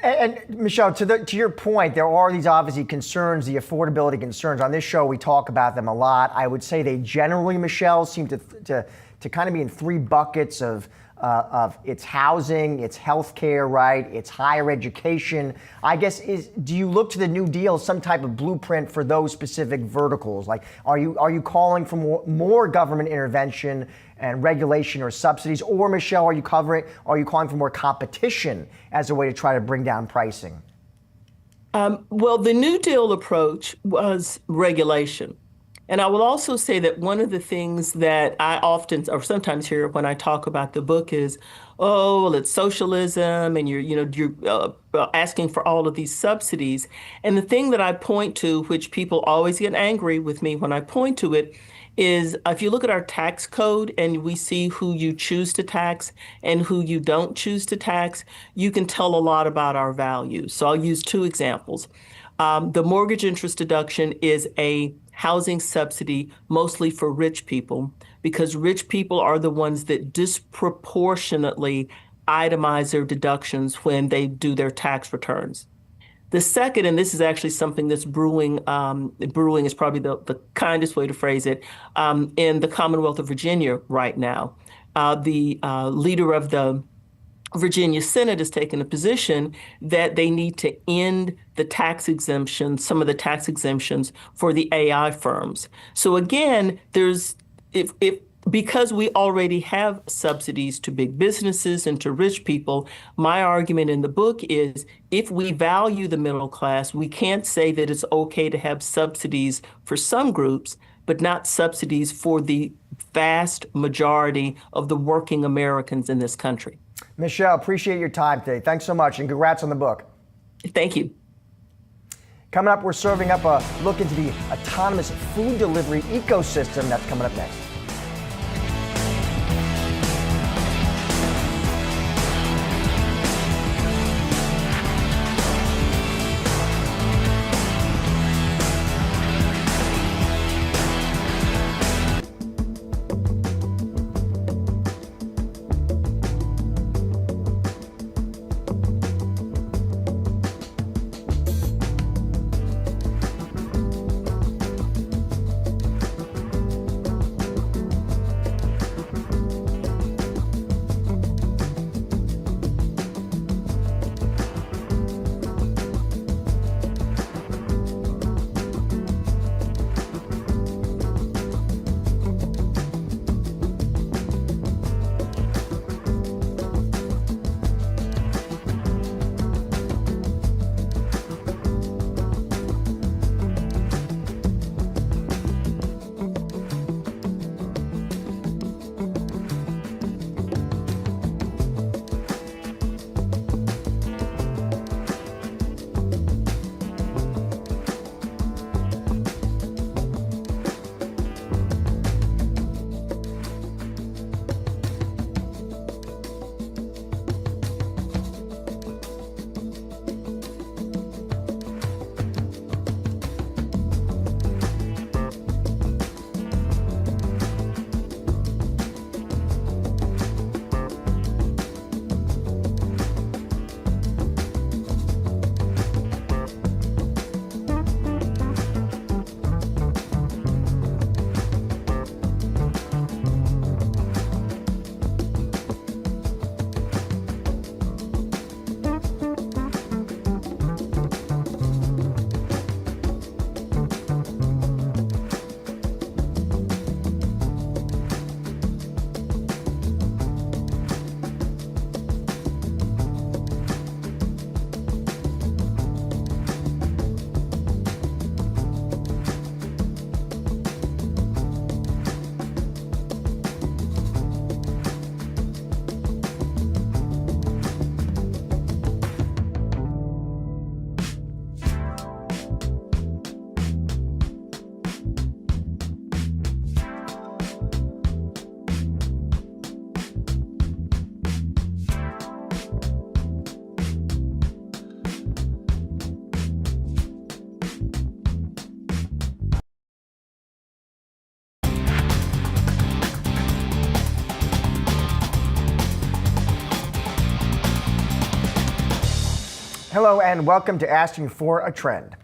And Michelle, to your point, there are these obviously concerns, the affordability concerns. On this show, we talk about them a lot. I would say they generally, Michelle, seem to kind of be in three buckets of its housing, its healthcare, right? Its higher education. I guess do you look to the New Deal as some type of blueprint for those specific verticals? Like, are you calling for more government intervention and regulation or subsidies, or Michelle, are you calling for more competition as a way to try to bring down pricing? Well, the New Deal approach was regulation. And I will also say that one of the things that I often or sometimes hear when I talk about the book is, oh, well, it's socialism and you're asking for all of these subsidies. And the thing that I point to, which people always get angry with me when I point to it, is if you look at our tax code and we see who you choose to tax and who you don't choose to tax, you can tell a lot about our values. So I'll use two examples. The mortgage interest deduction is a housing subsidy mostly for rich people, because rich people are the ones that disproportionately itemize their deductions when they do their tax returns. The second, and this is actually something that's brewing is probably the kindest way to phrase it, in the Commonwealth of Virginia right now. The leader of the Virginia Senate has taken a position that they need to end the tax exemptions, some of the tax exemptions for the AI firms. So again, because we already have subsidies to big businesses and to rich people, my argument in the book is if we value the middle class, we can't say that it's okay to have subsidies for some groups, but not subsidies for the vast majority of the working Americans in this country. Michelle, appreciate your time today. Thanks so much, and congrats on the book. Thank you. Coming up, we're serving up a look into the autonomous food delivery ecosystem. That's coming up next. Hello and welcome to Asking for a Trend.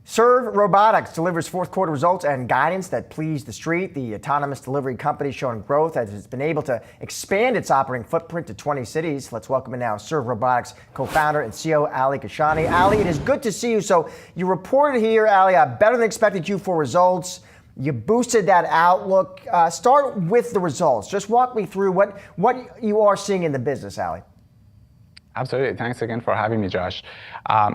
Serve Robotics delivers fourth quarter results and guidance that please the street. The autonomous delivery company showing growth as it's been able to expand its operating footprint to 20 cities. Let's welcome in now Serve Robotics co-founder and CEO Ali Kashani. Ali, it is good to see you. So you reported here, Ali, better than expected Q4 results. You boosted that outlook. Start with the results. Just walk me through what you are seeing in the business, Ali. Absolutely. Thanks again for having me, Josh.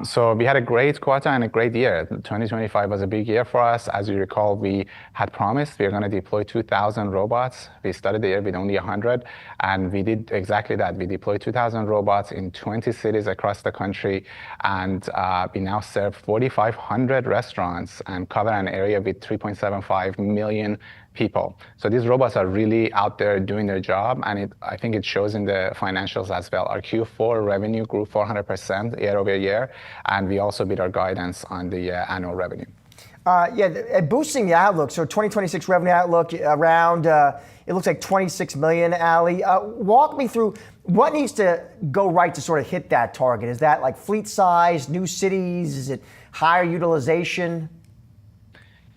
So we had a great quarter and a great year. 2025 was a big year for us. As you recall, we had promised we were going to deploy 2,000 robots. We started the year with only 100, and we did exactly that. We deployed 2,000 robots in 20 cities across the country, and we now serve 4,500 restaurants and cover an area with 3.75 million people. So these robots are really out there doing their job, and I think it shows in the financials as well. Our Q4 revenue grew 400% year over year, and we also beat our guidance on the annual revenue. Boosting the outlook. So 2026 revenue outlook around, it looks like 26 million, Ali. Walk me through what needs to go right to sort of hit that target. Is that like fleet size, new cities? Is it higher utilization?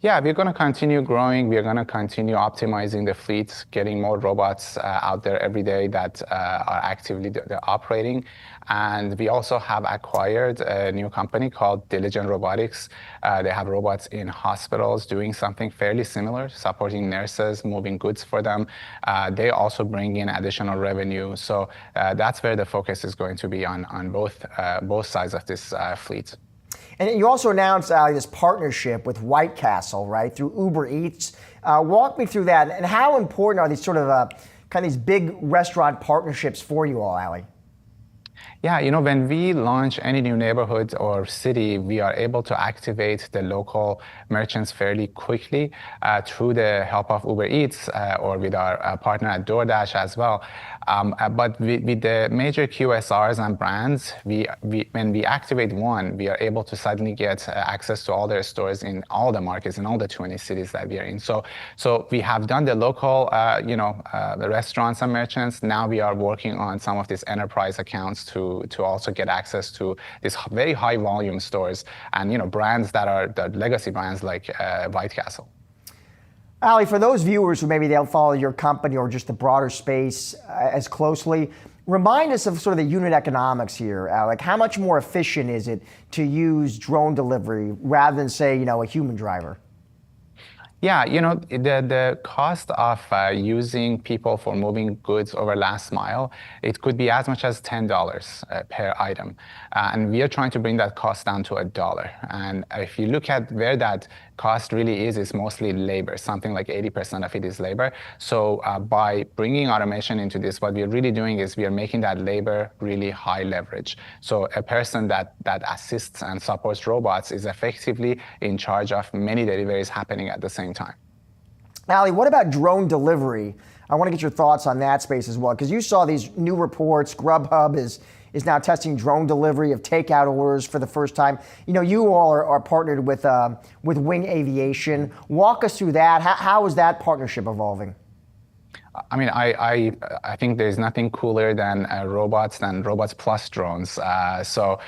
Yeah, we're going to continue growing. We're going to continue optimizing the fleets, getting more robots out there every day that are actively operating. And we also have acquired a new company called Diligent Robotics. They have robots in hospitals doing something fairly similar, supporting nurses, moving goods for them. They also bring in additional revenue. So that's where the focus is going to be on both sides of this fleet. And you also announced, Ali, this partnership with White Castle, right, through Uber Eats. Walk me through that, and how important are these sort of kind of these big restaurant partnerships for you all, Ali? Yeah, when we launch any new neighborhood or city, we are able to activate the local merchants fairly quickly through the help of Uber Eats or with our partner at DoorDash as well. But with the major QSRs and brands, when we activate one, we are able to suddenly get access to all their stores in all the markets, in all the 20 cities that we are in. So we have done the local, the restaurants and merchants. Now we are working on some of these enterprise accounts to also get access to these very high volume stores and brands that are the legacy brands like White Castle. Ali, for those viewers who maybe don't follow your company or just the broader space as closely, remind us of sort of the unit economics here. Like how much more efficient is it to use drone delivery rather than say a human driver? Yeah, the cost of using people for moving goods over last mile, it could be as much as $10 per item. And we are trying to bring that cost down to $1. And if you look at where that cost really is, it's mostly labor. Something like 80% of it is labor. So by bringing automation into this, what we're really doing is we are making that labor really high leverage. So a person that assists and supports robots is effectively in charge of many deliveries happening at the same time. Ali, what about drone delivery? I want to get your thoughts on that space as well, because you saw these new reports. Grubhub is now testing drone delivery of takeout orders for the first time. You all are partnered with Wing Aviation. Walk us through that. How is that partnership evolving? I mean, I think there's nothing cooler than robots plus drones. So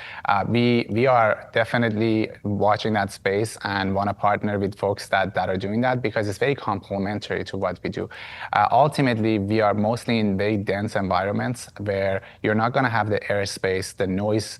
we are definitely watching that space and want to partner with folks that are doing that because it's very complementary to what we do. Ultimately, we are mostly in very dense environments where you're not going to have the airspace, the noise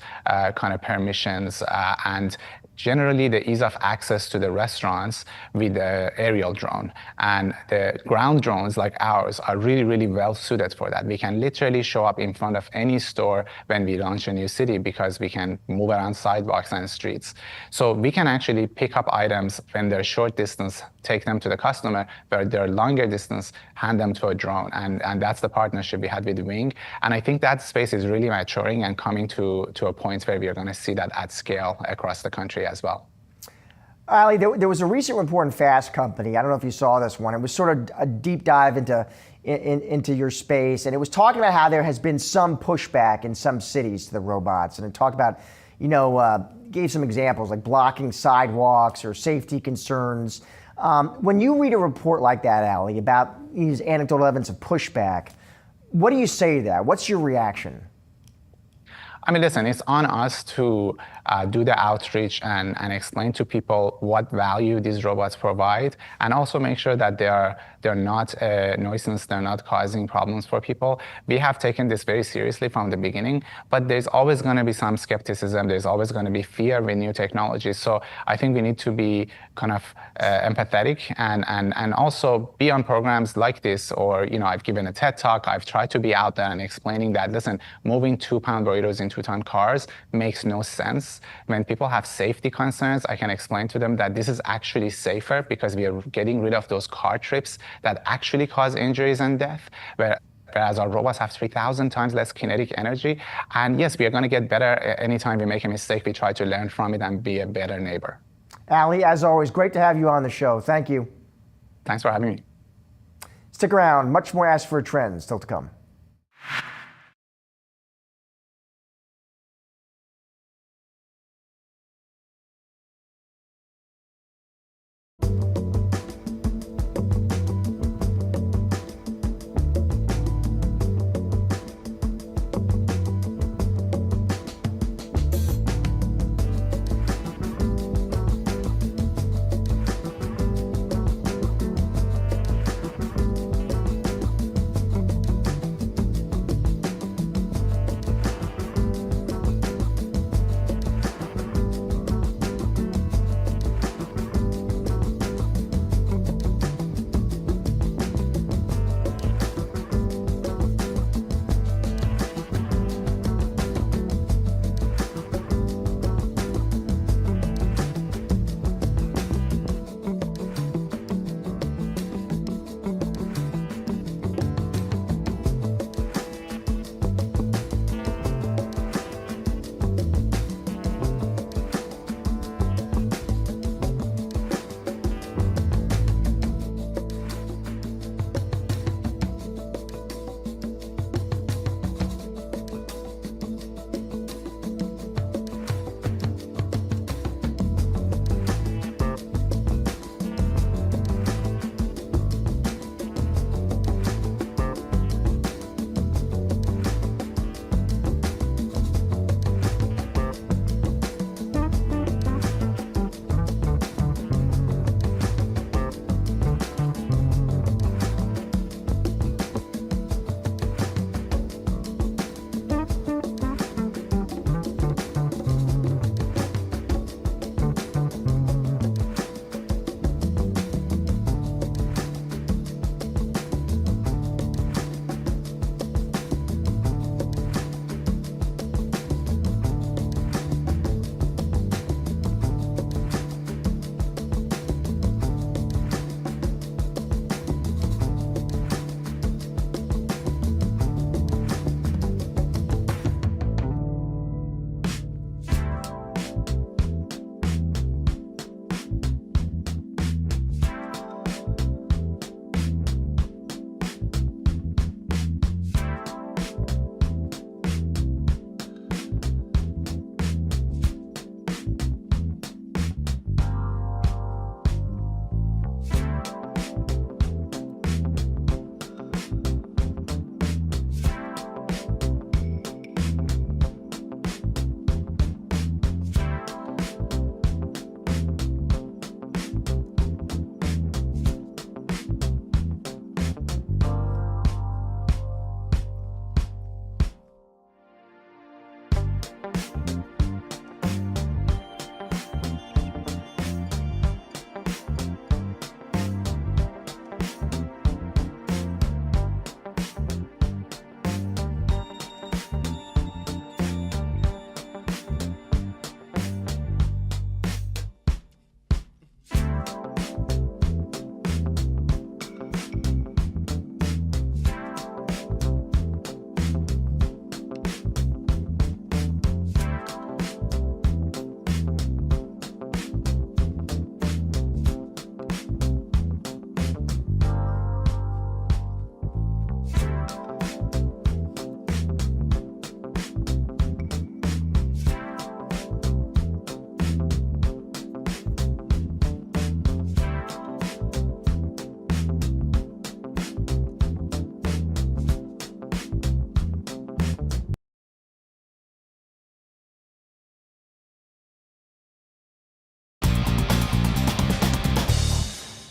kind of permissions, and generally the ease of access to the restaurants with the aerial drone. And the ground drones like ours are really, really well suited for that. We can literally show up in front of any store when we launch a new city because we can move around sidewalks and streets. So we can actually pick up items when they're short distance, take them to the customer, where they're longer distance, hand them to a drone. And that's the partnership we had with Wing. And I think that space is really maturing and coming to a point where we are going to see that at scale across the country as well. Ali, there was a recent report in Fast Company. I don't know if you saw this one. It was sort of a deep dive into your space, and it was talking about how there has been some pushback in some cities to the robots, and it talked about, gave some examples like blocking sidewalks or safety concerns. When you read a report like that, Ali, about these anecdotal evidence of pushback, what do you say to that? What's your reaction? I mean, listen, it's on us to do the outreach and explain to people what value these robots provide, and also make sure that they're not a nuisance, they're not causing problems for people. We have taken this very seriously from the beginning, but there's always going to be some skepticism, there's always going to be fear with new technologies. So I think we need to be kind of empathetic and also be on programs like this, or, you know, I've given a TED Talk, I've tried to be out there and explaining that, listen, moving 2-pound burritos in 2-ton cars makes no sense. When people have safety concerns, I can explain to them that this is actually safer because we are getting rid of those car trips that actually cause injuries and death, whereas our robots have 3,000 times less kinetic energy. And yes, we are going to get better anytime we make a mistake. We try to learn from it and be a better neighbor. Ali, as always, great to have you on the show. Thank you. Thanks for having me. Stick around. Much more Ask for Trends still to come.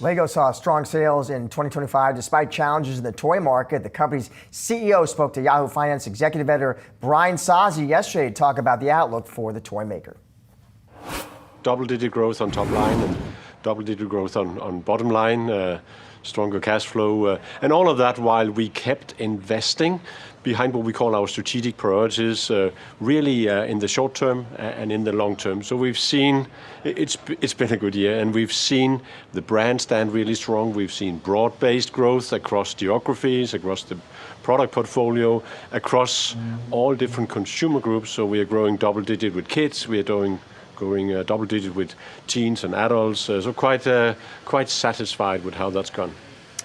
Lego saw strong sales in 2025 despite challenges in the toy market. The company's CEO spoke to Yahoo Finance executive editor Brian Sozzi yesterday to talk about the outlook for the toy maker. Double-digit growth on top line and double-digit growth on bottom line, stronger cash flow, and all of that while we kept investing behind what we call our strategic priorities, really in the short term and in the long term. So we've seen it's been a good year, and we've seen the brand stand really strong. We've seen broad-based growth across geographies, across the product portfolio, across all different consumer groups. So we are growing double-digit with kids. We are growing double-digit with teens and adults. So quite satisfied with how that's gone.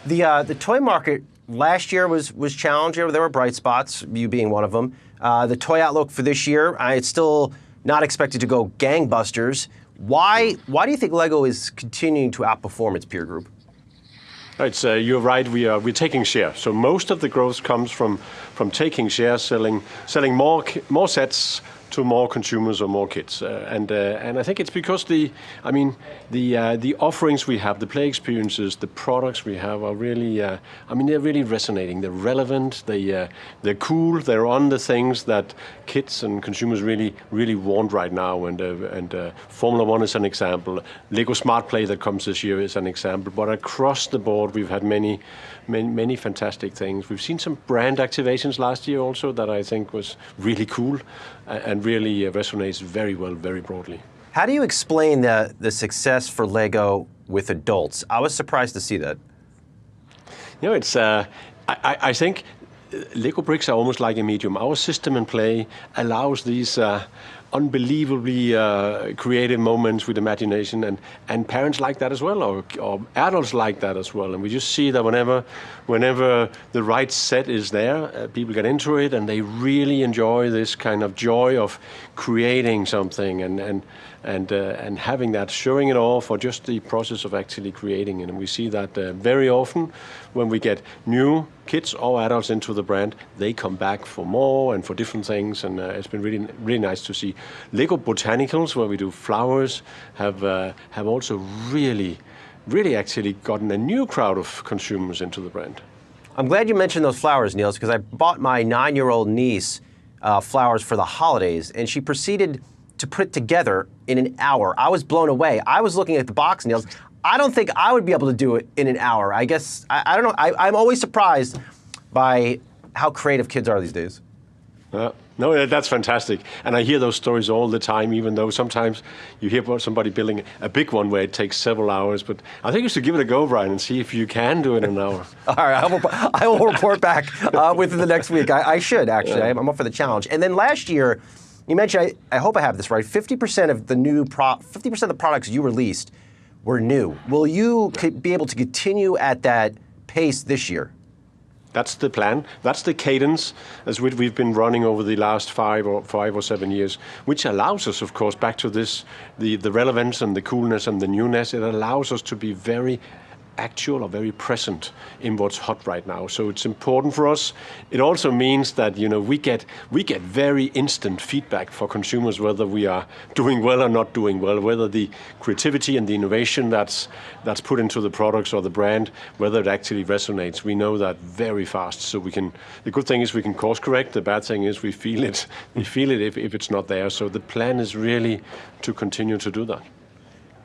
The toy market last year was challenging. There were bright spots, you being one of them. The toy outlook for this year, it's still not expected to go gangbusters. Why do you think Lego is continuing to outperform its peer group? It's, you're right. We're taking share. So most of the growth comes from taking share, selling more sets to more consumers or more kids, and I think it's because the offerings we have, the play experiences, the products we have are really, they're really resonating. They're relevant. They're cool. They're on the things that kids and consumers really want right now. And Formula One is an example. Lego Smart Play that comes this year is an example. But across the board, we've had many fantastic things. We've seen some brand activations last year also that I think was really cool and really resonates very well, very broadly. How do you explain the success for Lego with adults? I was surprised to see that. You know, it's I think Lego bricks are almost like a medium. Our system and play allows these unbelievably creative moments with imagination, and parents like that as well, or adults like that as well. And we just see that whenever the right set is there, people get into it and they really enjoy this kind of joy of creating something and having that, showing it off, or just the process of actually creating it. And we see that very often when we get new kids or adults into the brand, they come back for more and for different things, and it's been really nice to see. Lego Botanicals, where we do flowers, have also really actually gotten a new crowd of consumers into the brand. I'm glad you mentioned those flowers, Niels, because I bought my 9-year-old niece flowers for the holidays, and she proceeded to put it together in an hour. I was blown away. I was looking at the box, Niels. I don't think I would be able to do it in an hour. I guess, I don't know. I'm always surprised by how creative kids are these days. No, that's fantastic. And I hear those stories all the time, even though sometimes you hear about somebody building a big one where it takes several hours. But I think you should give it a go, Brian, and see if you can do it in an hour. All right, I will report back within the next week. I should, actually. I'm up for the challenge. And then last year, you mentioned, I hope I have this right, 50% of the 50% of the products you released were new. Will you be able to continue at that pace this year? That's the plan. That's the cadence as we've been running over the last 5 or 7 years, which allows us, of course, back to this, the relevance and the coolness and the newness. It allows us to be very actual or very present in what's hot right now. So it's important for us. It also means that we get very instant feedback for consumers whether we are doing well or not doing well, whether the creativity and the innovation that's put into the products or the brand, whether it actually resonates. We know that very fast. So the good thing is we can course correct. The bad thing is we feel it if it's not there. So the plan is really to continue to do that.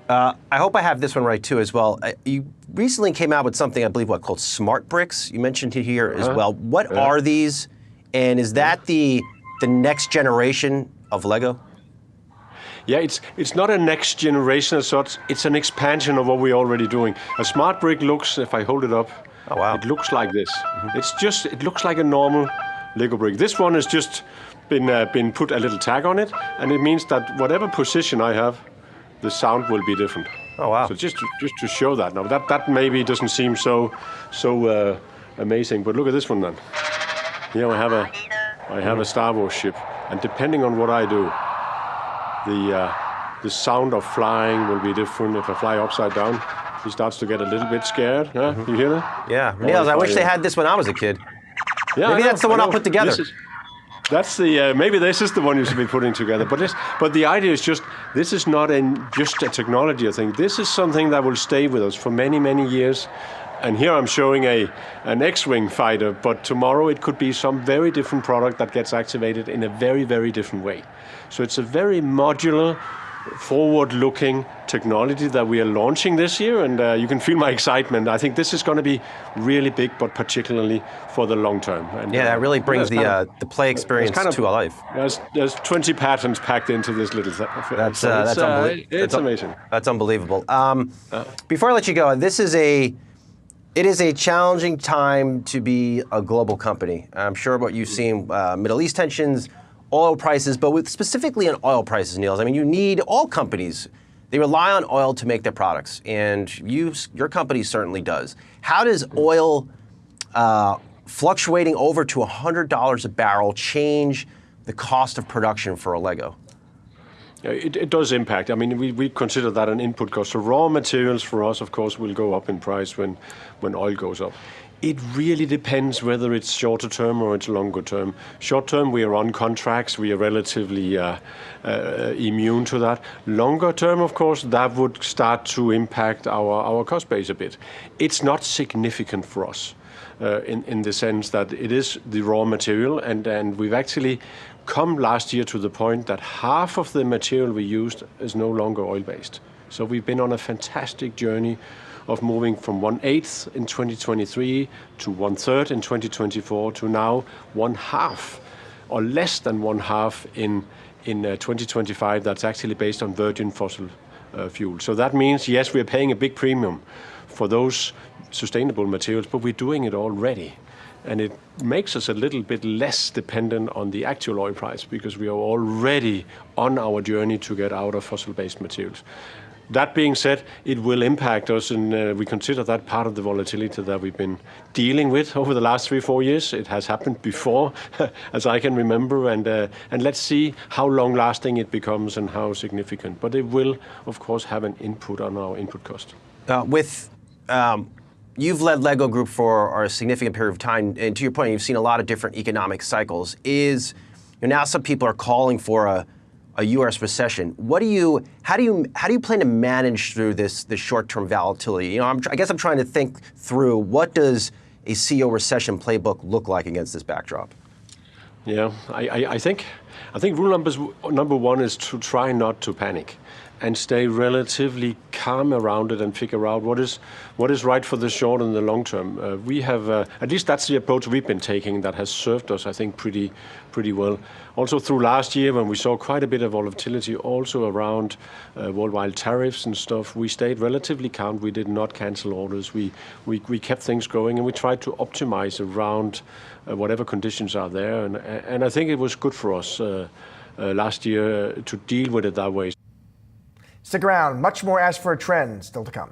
I hope I have this one right too as well. You recently came out with something, I believe, called Smart Bricks. You mentioned it here as well. What are these, and is that the next generation of Lego? Yeah, it's not a next generation as such. It's an expansion of what we're already doing. A Smart Brick looks, if I hold it up, it looks like this. It looks like a normal Lego brick. This one has just been put a little tag on it, and it means that whatever position I have, the sound will be different. Oh wow! So just to show that. Now that maybe doesn't seem so amazing, but look at this one then. Here I have a Star Wars ship, and depending on what I do, the sound of flying will be different. If I fly upside down, he starts to get a little bit scared. Yeah, you hear that? Yeah, Niels, I wish they had this when I was a kid. Yeah, maybe that's the one I'll put together. That's the maybe this is the one you should be putting together. But the idea is just this is not just a technology thing. This is something that will stay with us for many, many years. And here I'm showing an X-wing fighter, but tomorrow it could be some very different product that gets activated in a very, very different way. So it's a very modular, forward-looking technology that we are launching this year, and you can feel my excitement. I think this is going to be really big, but particularly for the long term. And, yeah, that really brings the play experience to life. There's 20 patents packed into this little thing. That's it's amazing. That's unbelievable. Before I let you go, it is a challenging time to be a global company. I'm sure what you've seen, Middle East tensions, oil prices, but specifically on oil prices, Niels. I mean, all companies, they rely on oil to make their products, and your company certainly does. How does oil fluctuating over to $100 a barrel change the cost of production for Allego? It does impact. I mean, we consider that an input cost. So raw materials for us, of course, will go up in price when oil goes up. It really depends whether it's shorter term or it's longer term. Short term, we are on contracts. We are relatively immune to that. Longer term, of course, that would start to impact our cost base a bit. It's not significant for us in the sense that it is the raw material, and we've actually come last year to the point that half of the material we used is no longer oil-based. So we've been on a fantastic journey of moving from 1/8 in 2023 to 1/3 in 2024 to now 1/2 or less than 1/2 in 2025. That's actually based on virgin fossil fuel. So that means, yes, we're paying a big premium for those sustainable materials, but we're doing it already. And it makes us a little bit less dependent on the actual oil price because we are already on our journey to get out of fossil-based materials. That being said, it will impact us, and we consider that part of the volatility that we've been dealing with over the last 3-4 years. It has happened before, as I can remember, and let's see how long-lasting it becomes and how significant. But it will, of course, have an input on our input cost. You've led Lego Group for a significant period of time, and to your point, you've seen a lot of different economic cycles. Now some people are calling for a U.S. recession. How do you plan to manage through this short-term volatility? I guess I'm trying to think through what does a CEO recession playbook look like against this backdrop? Yeah, I think rule number one is to try not to panic and stay relatively calm around it and figure out what is right for the short and the long term. We have, at least that's the approach we've been taking that has served us, I think, pretty well. Also through last year when we saw quite a bit of volatility also around worldwide tariffs and stuff, we stayed relatively calm. We did not cancel orders. We kept things going, and we tried to optimize around whatever conditions are there. And I think it was good for us last year to deal with it that way. Stick around. Much more As for a Trend still to come.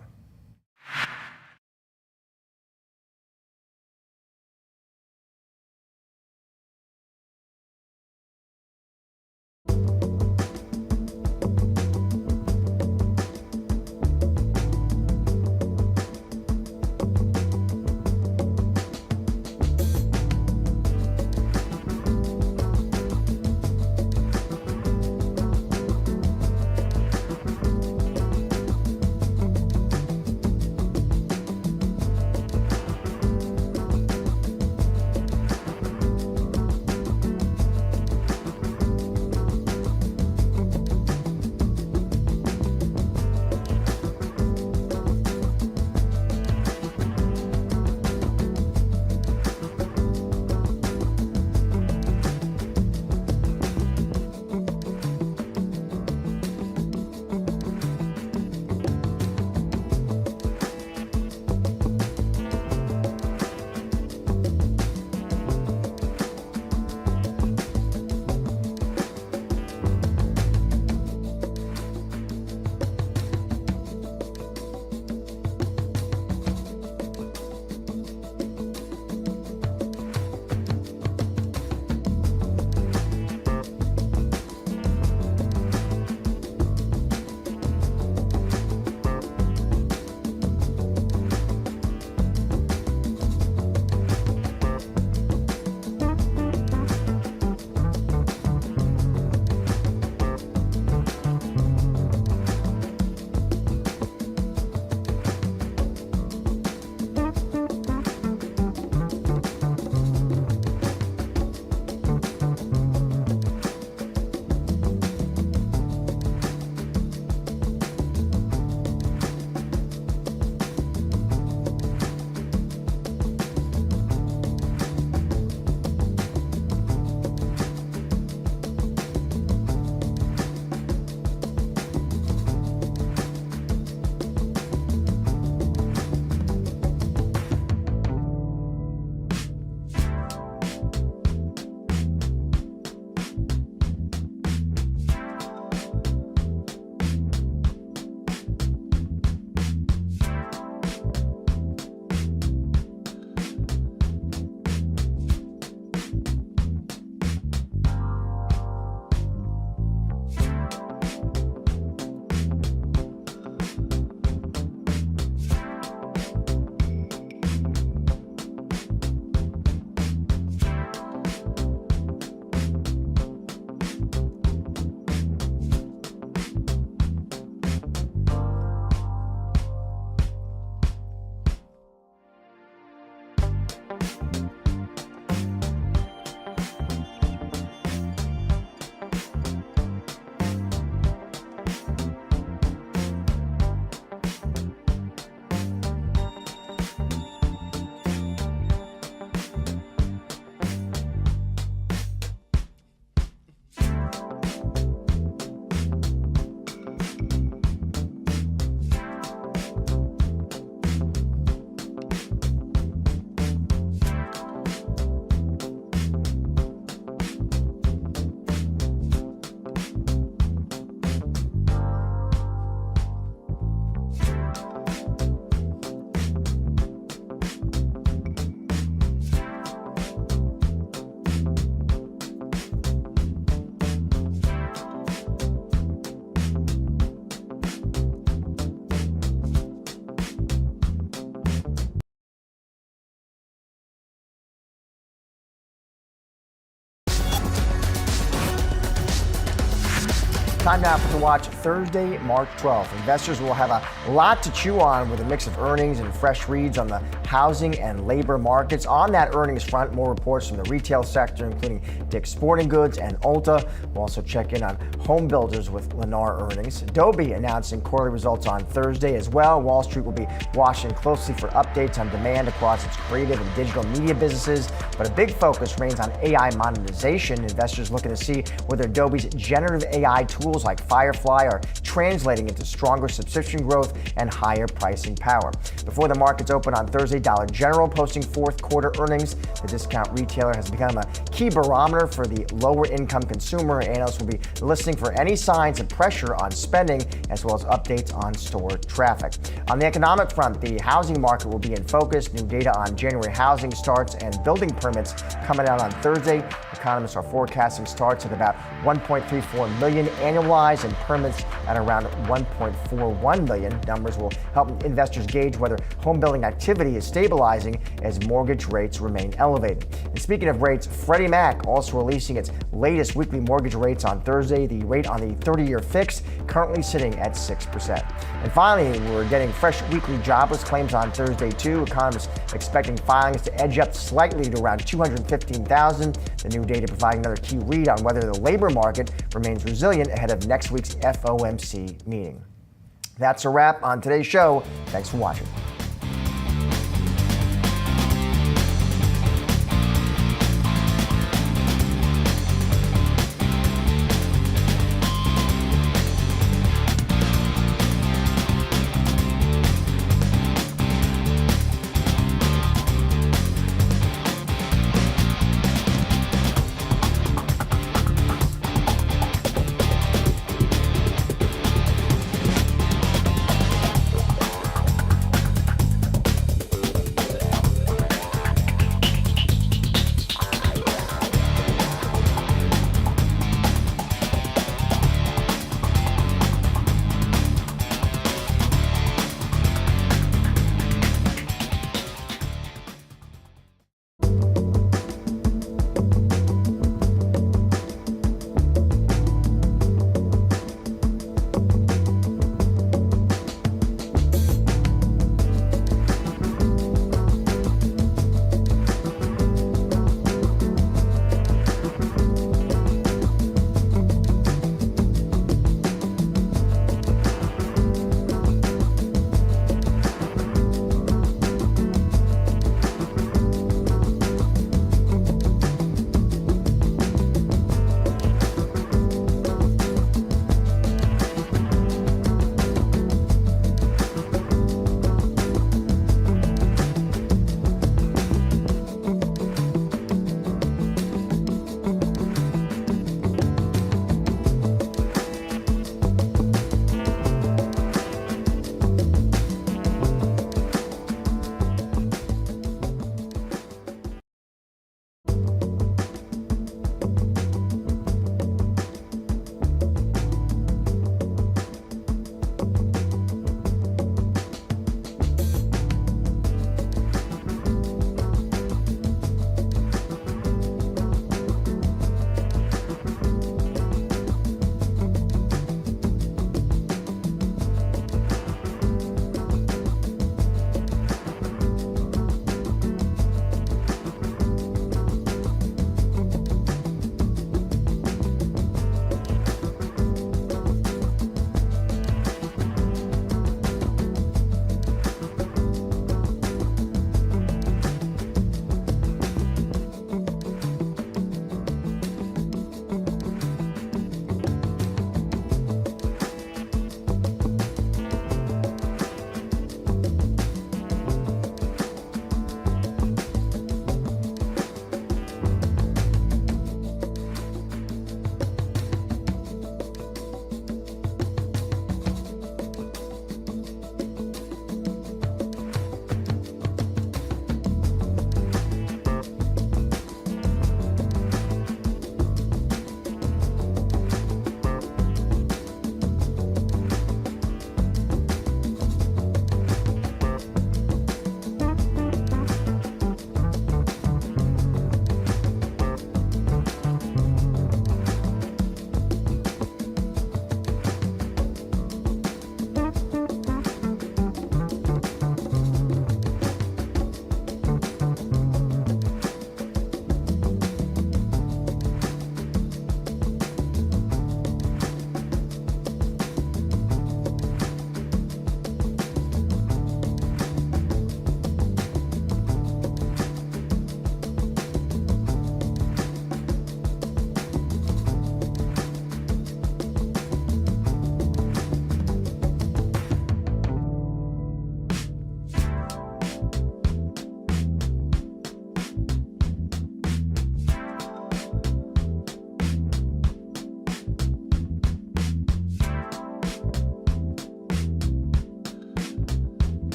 Time now to watch Thursday, March 12th. Investors will have a lot to chew on with a mix of earnings and fresh reads on the housing and labor markets. On that earnings front, more reports from the retail sector, including Dick's Sporting Goods and Ulta. We'll also check in on home builders with Lennar earnings. Adobe announcing quarterly results on Thursday as well. Wall Street will be watching closely for updates on demand across its creative and digital media businesses, but a big focus remains on AI monetization. Investors looking to see whether Adobe's generative AI tools like Firefly are translating into stronger subscription growth and higher pricing power. Before the markets open on Thursday, Dollar General posting fourth quarter earnings. The discount retailer has become a key barometer for the lower income consumer. Analysts will be listening for any signs of pressure on spending as well as updates on store traffic. On the economic front, the housing market will be in focus. New data on January housing starts and building permits coming out on Thursday. Economists are forecasting starts at about 1.34 million annualized and permits at around 1.41 million. Numbers will help investors gauge whether home building activity is stabilizing as mortgage rates remain elevated. And speaking of rates, Freddie Mac also releasing its latest weekly mortgage rates on Thursday. The rate on the 30-year fix currently sitting at 6%. And finally, we're getting fresh weekly jobless claims on Thursday too. Economists expecting filings to edge up slightly to around 215,000. The new data providing another key read on whether the labor market remains resilient ahead of next week's FOMC meeting. That's a wrap on today's show. Thanks for watching.